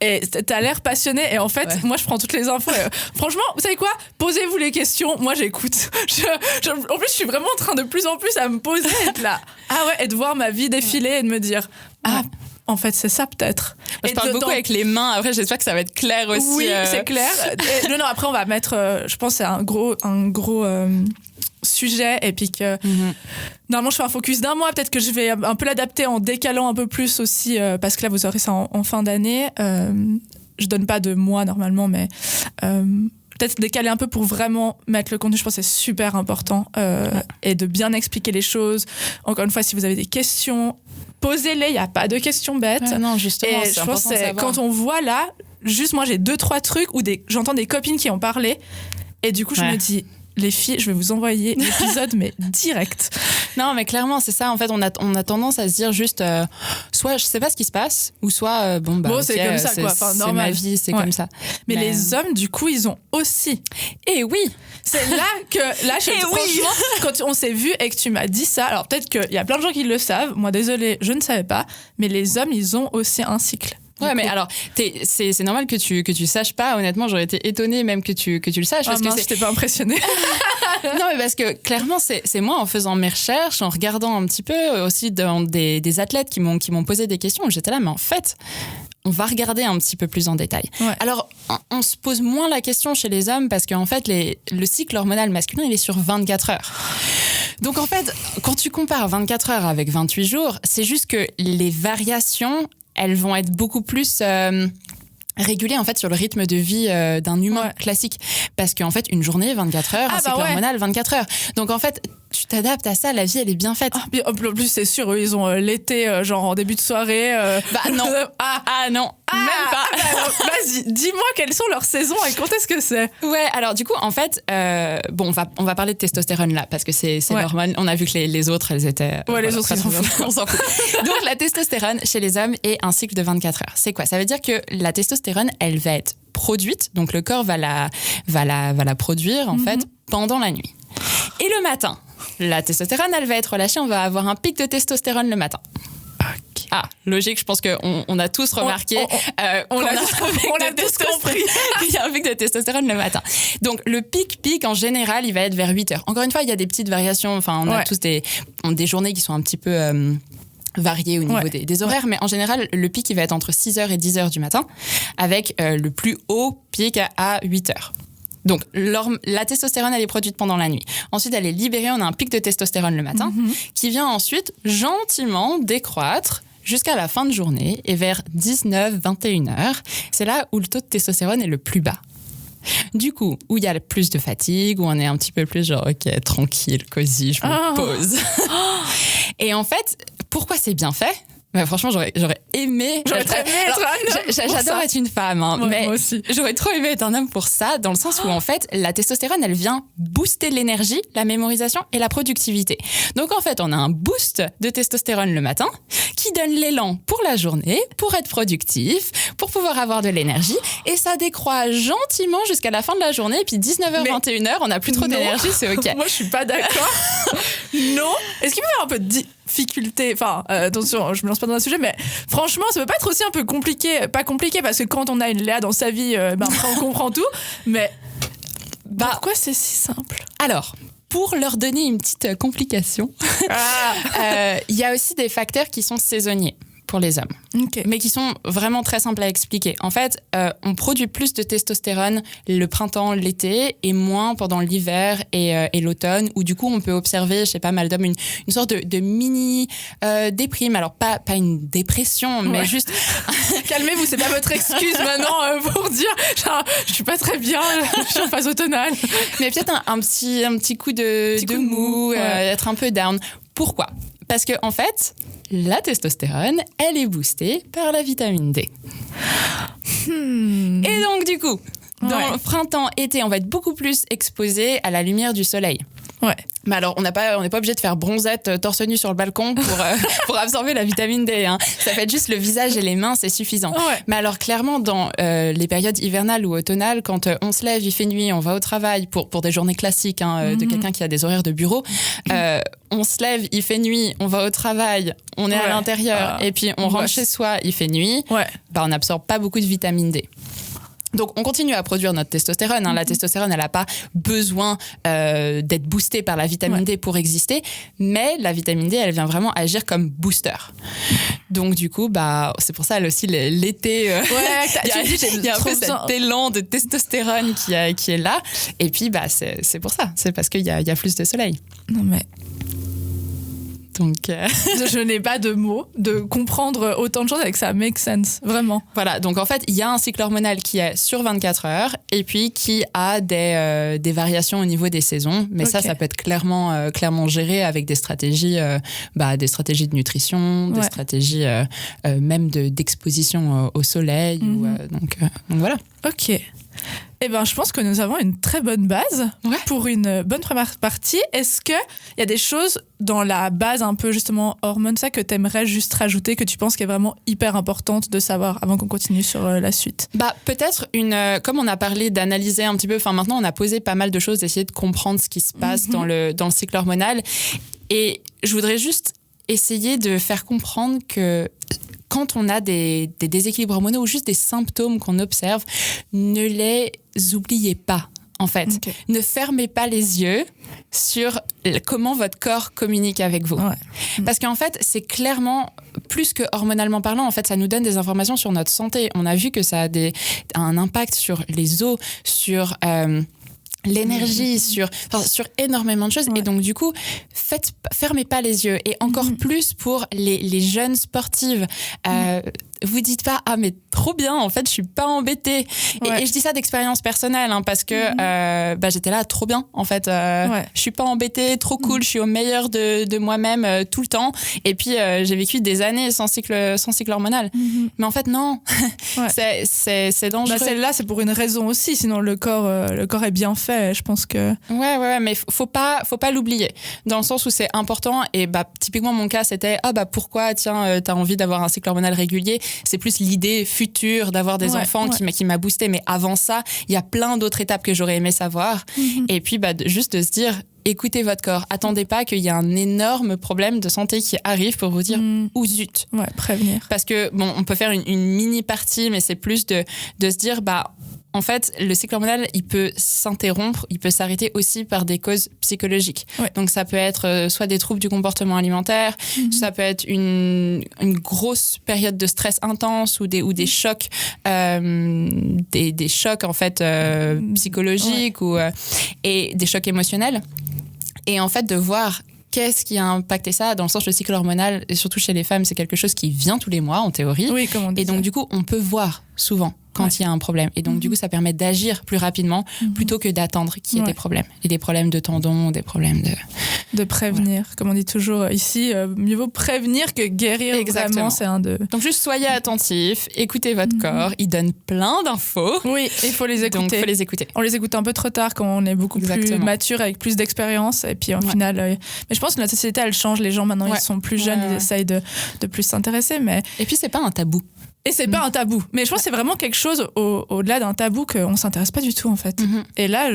S1: Et t'as l'air passionné. Et en fait, moi, je prends toutes les infos. Et, franchement, vous savez quoi? Posez-vous les questions. Moi, j'écoute. En plus, je suis vraiment en train de plus en plus à me poser et être là. Ah ouais, et de voir ma vie défiler et de me dire, en fait, c'est ça peut-être.
S2: Je parle beaucoup avec les mains. Après, j'espère que ça va être clair aussi.
S1: Oui, c'est clair. Et, non, après, on va mettre, je pense, c'est un gros sujet, et puis que normalement je fais un focus d'1 mois, peut-être que je vais un peu l'adapter en décalant un peu plus aussi, parce que là vous aurez ça en fin d'année. Je donne pas de mois normalement, mais peut-être décaler un peu pour vraiment mettre le contenu. Je pense que c'est super important, et de bien expliquer les choses. Encore une fois, si vous avez des questions, posez-les, il n'y a pas de questions bêtes.
S2: Non, justement,
S1: et je pense que c'est quand on voit là, juste moi j'ai 2-3 trucs où j'entends des copines qui ont parlé, et du coup je me dis, les filles, je vais vous envoyer l'épisode, mais direct.
S2: Non, mais clairement, c'est ça. En fait, on a tendance à se dire juste, soit je sais pas ce qui se passe, ou soit, bon,
S1: c'est comme ça, quoi. Enfin,
S2: c'est ma vie, c'est comme ça.
S1: Mais les hommes, du coup, ils ont aussi.
S2: Et oui.
S1: C'est là que, franchement, quand on s'est vu et que tu m'as dit ça, alors peut-être qu'il y a plein de gens qui le savent. Moi, désolée, je ne savais pas. Mais les hommes, ils ont aussi un cycle.
S2: Ouais, mais alors, c'est normal que tu saches pas. Honnêtement, j'aurais été étonnée même que tu le saches. Parce que
S1: je t'ai pas impressionnée.
S2: Non, mais parce que clairement, c'est moi, en faisant mes recherches, en regardant un petit peu aussi dans des athlètes qui m'ont posé des questions, j'étais là, mais en fait, on va regarder un petit peu plus en détail. Ouais. Alors, on se pose moins la question chez les hommes parce qu'en fait, le cycle hormonal masculin, il est sur 24 heures. Donc en fait, quand tu compares 24 heures avec 28 jours, c'est juste que les variations, elles vont être beaucoup plus régulées en fait sur le rythme de vie d'un humain classique. Parce qu'en fait, une journée, 24 heures, un cycle hormonal, 24 heures. Donc en fait, tu t'adaptes à ça, la vie elle est bien faite.
S1: En plus, c'est sûr, eux, ils ont l'été, genre en début de soirée.
S2: Non. Non, même pas.
S1: Vas-y, dis-moi quelles sont leurs saisons et quand est-ce que c'est.
S2: Ouais, alors du coup, en fait, on va parler de testostérone là, parce que c'est l'hormone. On a vu que les autres, elles étaient.
S1: Les autres,
S2: on s'en fout. Donc la testostérone chez les hommes est un cycle de 24 heures. C'est quoi? Ça veut dire que la testostérone, elle va être produite, donc le corps va la produire en fait pendant la nuit. Et le matin, la testostérone, elle va être relâchée, on va avoir un pic de testostérone le matin. Okay. Ah, logique, je pense qu'on a tous remarqué. On l'a tous compris. Il y a un pic de testostérone le matin. Donc, le pic, en général, il va être vers 8 heures. Encore une fois, il y a des petites variations. Enfin, on a tous des journées qui sont un petit peu variées au niveau des horaires. Mais en général, le pic, il va être entre 6h et 10h du matin, avec le plus haut pic à 8 heures. Donc, la testostérone, elle est produite pendant la nuit. Ensuite, elle est libérée. On a un pic de testostérone le matin qui vient ensuite gentiment décroître jusqu'à la fin de journée. Et vers 19-21 heures, c'est là où le taux de testostérone est le plus bas. Du coup, où il y a plus de fatigue, où on est un petit peu plus genre, ok, tranquille, cosy, je me pose. Et en fait, pourquoi c'est bien fait ? Franchement, j'aurais aimé.
S1: J'aurais très aimé être un homme.
S2: J'adore être une femme, mais
S1: moi aussi.
S2: J'aurais trop aimé être un homme pour ça, dans le sens où en fait, la testostérone, elle vient booster l'énergie, la mémorisation et la productivité. Donc en fait, on a un boost de testostérone le matin qui donne l'élan pour la journée, pour être productif, pour pouvoir avoir de l'énergie, et ça décroît gentiment jusqu'à la fin de la journée. Et puis 19h, 21h, on n'a plus trop d'énergie, c'est ok.
S1: Moi, je suis pas d'accord. Non. Est-ce qu'il peut y avoir un peu de difficulté, enfin, attention, je me lance pas dans un sujet, mais franchement, ça peut pas être aussi un peu compliqué, pas compliqué, parce que quand on a une Léa dans sa vie, après on comprend tout, mais pourquoi c'est si simple?
S2: Alors, pour leur donner une petite complication, il y a aussi des facteurs qui sont saisonniers pour les hommes, mais qui sont vraiment très simples à expliquer. En fait, on produit plus de testostérone le printemps, l'été, et moins pendant l'hiver et l'automne, où du coup, on peut observer chez pas mal d'hommes une sorte de mini déprime. Alors, pas une dépression, mais juste...
S1: Calmez-vous, c'est pas votre excuse maintenant pour dire genre, je suis pas très bien, je suis en phase automnale.
S2: Mais peut-être un petit coup de mou, être un peu down. Pourquoi ? Parce que en fait, la testostérone, elle est boostée par la vitamine D. Et donc du coup, dans le printemps, été, on va être beaucoup plus exposé à la lumière du soleil.
S1: Ouais.
S2: Mais alors, on n'est pas obligé de faire bronzette torse nu sur le balcon pour absorber la vitamine D. Hein. Ça peut être juste le visage et les mains, c'est suffisant.
S1: Ouais.
S2: Mais alors, clairement, dans les périodes hivernales ou automnales, quand on se lève, il fait nuit, on va au travail, pour des journées classiques de quelqu'un qui a des horaires de bureau, on se lève, il fait nuit, on va au travail, on est à l'intérieur, et puis on rentre chez soi, il fait nuit, on n'absorbe pas beaucoup de vitamine D. Donc, on continue à produire notre testostérone. Hein. La testostérone, elle n'a pas besoin d'être boostée par la vitamine D pour exister, mais la vitamine D, elle vient vraiment agir comme booster. Donc, du coup, c'est pour ça aussi l'été, il y a un peu cet élan de testostérone qui est là. Et puis, c'est pour ça. C'est parce qu'il y a plus de soleil.
S1: Non, mais...
S2: Donc,
S1: je n'ai pas de mots de comprendre autant de choses avec ça make sense, vraiment.
S2: Voilà, donc en fait, il y a un cycle hormonal qui est sur 24 heures et puis qui a des variations au niveau des saisons. Mais ça peut être clairement géré avec des stratégies de nutrition, des stratégies même d'exposition au soleil. Donc voilà.
S1: Ok. Eh ben, je pense que nous avons une très bonne base pour une bonne première partie. Est-ce qu'il y a des choses dans la base un peu justement hormones, ça que tu aimerais juste rajouter, que tu penses qui est vraiment hyper importante de savoir avant qu'on continue sur la suite?
S2: Peut-être comme on a parlé d'analyser un petit peu, maintenant on a posé pas mal de choses, d'essayer de comprendre ce qui se passe dans le cycle hormonal. Et je voudrais juste essayer de faire comprendre que quand on a des déséquilibres hormonaux ou juste des symptômes qu'on observe, ne les oubliez pas, en fait. Okay. Ne fermez pas les yeux sur comment votre corps communique avec vous. Ouais. Parce qu'en fait, c'est clairement, plus que hormonalement parlant, en fait, ça nous donne des informations sur notre santé. On a vu que ça a un impact sur les os, sur... l'énergie, sur énormément de choses. Ouais. Et donc, du coup, fermez pas les yeux. Et encore plus pour les jeunes sportives. Vous dites pas, mais trop bien, en fait, je suis pas embêtée. Ouais. Et je dis ça d'expérience personnelle, parce que j'étais là, trop bien, en fait. Je suis pas embêtée, trop cool, je suis au meilleur de moi-même tout le temps. Et puis, j'ai vécu des années sans cycle hormonal. Mais en fait, non. C'est dangereux.
S1: Celle-là, c'est pour une raison aussi, sinon le corps est bien fait, je pense que...
S2: Ouais, mais faut pas l'oublier. Dans le sens où c'est important, et typiquement, mon cas, c'était, pourquoi, tiens, t'as envie d'avoir un cycle hormonal régulier? C'est plus l'idée future d'avoir des enfants qui m'a boosté. Mais avant ça, il y a plein d'autres étapes que j'aurais aimé savoir. Et puis, juste de se dire, écoutez votre corps. Attendez pas qu'il y ait un énorme problème de santé qui arrive pour vous dire ou zut.
S1: Ouais, prévenir.
S2: Parce que, on peut faire une mini partie, mais c'est plus de se dire, en fait, le cycle hormonal, il peut s'interrompre, il peut s'arrêter aussi par des causes psychologiques. Ouais. Donc, ça peut être soit des troubles du comportement alimentaire, ça peut être une grosse période de stress intense ou des chocs, des chocs en fait psychologiques et des chocs émotionnels. Et en fait, de voir qu'est-ce qui a impacté ça, dans le sens le cycle hormonal, et surtout chez les femmes, c'est quelque chose qui vient tous les mois en théorie.
S1: Oui, comme on dit.
S2: Et donc, du coup, on peut voir souvent quand il y a un problème. Et donc, du coup, ça permet d'agir plus rapidement plutôt que d'attendre qu'il y ait des problèmes. Et des problèmes de tendons, des problèmes
S1: de prévenir. Comme on dit toujours ici, mieux vaut prévenir que guérir.
S2: Exactement.
S1: Vraiment, c'est un de...
S2: Donc, juste soyez attentifs, écoutez votre corps. Il donne plein d'infos.
S1: Oui, il faut les écouter.
S2: Donc, il faut les écouter.
S1: On les écoute un peu trop tard quand on est beaucoup plus mature, avec plus d'expérience. Et puis, au final... mais je pense que la société, elle change. Les gens, maintenant, ils sont plus jeunes, ils essayent de plus s'intéresser. Mais...
S2: Et puis, c'est pas un tabou.
S1: Et c'est pas un tabou. Mais je pense que c'est vraiment quelque chose au-delà d'un tabou qu'on ne s'intéresse pas du tout, en fait. Et là,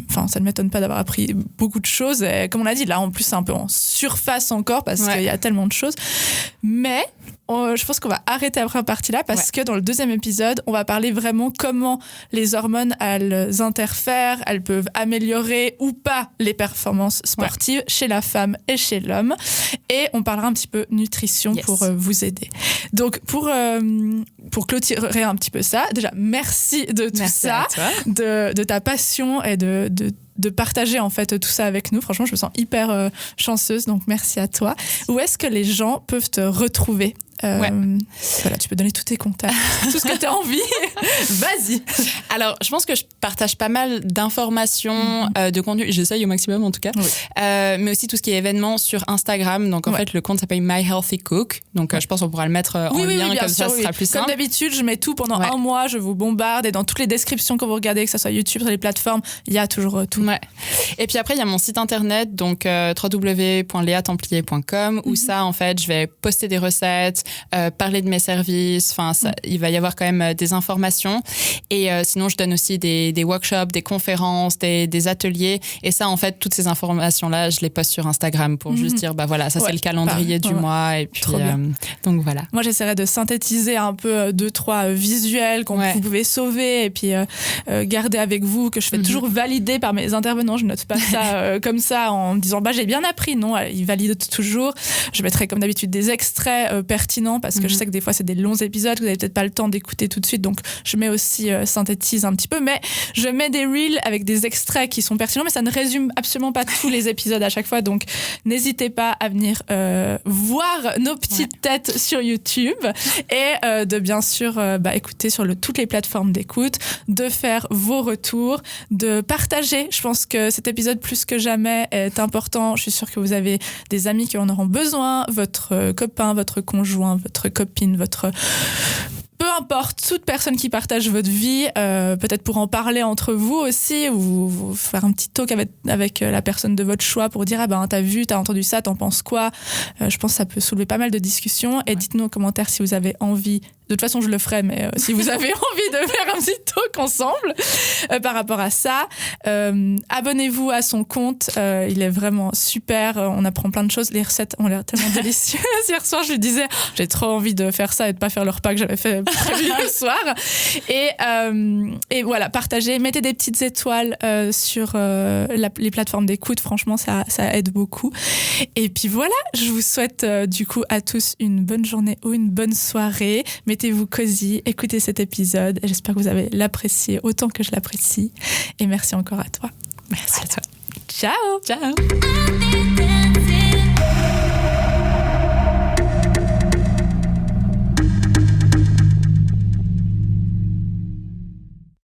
S1: ça ne m'étonne pas d'avoir appris beaucoup de choses. Et comme on l'a dit, là, en plus, c'est un peu en surface encore parce qu'il y a tellement de choses. Mais je pense qu'on va arrêter après la partie-là parce que dans le deuxième épisode, on va parler vraiment comment les hormones, elles interfèrent, elles peuvent améliorer ou pas les performances sportives chez la femme et chez l'homme. Et on parlera un petit peu nutrition pour vous aider. Donc, pour clôturer un petit peu ça, déjà, merci de tout ça, de ta passion et de partager en fait tout ça avec nous. Franchement, je me sens hyper chanceuse, donc merci à toi. Où est-ce que les gens peuvent te retrouver? Voilà, tu peux donner tous tes contacts, tout ce que tu as envie. Vas-y.
S2: Alors, je pense que je partage pas mal d'informations, de contenu. J'essaye au maximum en tout cas. Mais aussi tout ce qui est événements sur Instagram. Donc en fait, le compte s'appelle My Healthy Cook. Donc je pense qu'on pourra le mettre en lien, comme ça, ce sera plus simple.
S1: Comme d'habitude, je mets tout pendant un mois. Je vous bombarde et dans toutes les descriptions que vous regardez, que ce soit YouTube, sur les plateformes, il y a toujours tout.
S2: Ouais. Et puis après, il y a mon site internet, donc www.leatemplier.com, où ça, en fait, je vais poster des recettes, parler de mes services. Enfin, il va y avoir quand même des informations. Et sinon, je donne aussi des workshops, des conférences, des ateliers. Et ça, en fait, toutes ces informations-là, je les poste sur Instagram pour juste dire, bah voilà, ça c'est le calendrier du mois. Et puis, donc voilà.
S1: Moi, j'essaierai de synthétiser un peu 2-3 visuels que vous pouvez sauver et puis garder avec vous, que je fais toujours valider par mes intervenants. Je note pas ça comme ça en me disant j'ai bien appris. Non, ils valident toujours. Je mettrai comme d'habitude des extraits pertinents parce que je sais que des fois c'est des longs épisodes que vous n'avez peut-être pas le temps d'écouter tout de suite, donc je mets aussi synthétise un petit peu, mais je mets des reels avec des extraits qui sont pertinents, mais ça ne résume absolument pas tous les épisodes à chaque fois, donc n'hésitez pas à venir voir nos petites têtes sur YouTube et de bien sûr écouter sur toutes les plateformes d'écoute, de faire vos retours, de partager. Je pense que cet épisode plus que jamais est important. Je suis sûre que vous avez des amis qui en auront besoin, votre copain, votre conjoint, votre copine, peu importe, toute personne qui partage votre vie, peut-être pour en parler entre vous aussi, ou faire un petit talk avec la personne de votre choix pour dire t'as vu, t'as entendu ça, t'en penses quoi. Je pense que ça peut soulever pas mal de discussions. Et dites-nous en commentaire si vous avez envie. De toute façon, je le ferai, mais si vous avez envie de faire un petit talk ensemble par rapport à ça, abonnez-vous à son compte. Il est vraiment super. On apprend plein de choses. Les recettes ont l'air tellement délicieuses. Hier soir, je lui disais, j'ai trop envie de faire ça et de pas faire le repas que j'avais fait prévu le soir. Et voilà, partagez, mettez des petites étoiles sur les plateformes d'écoute. Franchement, ça aide beaucoup. Et puis voilà, je vous souhaite du coup à tous une bonne journée ou une bonne soirée. Mettez-vous cosy, écoutez cet épisode. J'espère que vous avez l'apprécié autant que je l'apprécie. Et merci encore à toi.
S2: Merci à toi.
S1: Ciao.
S2: Ciao.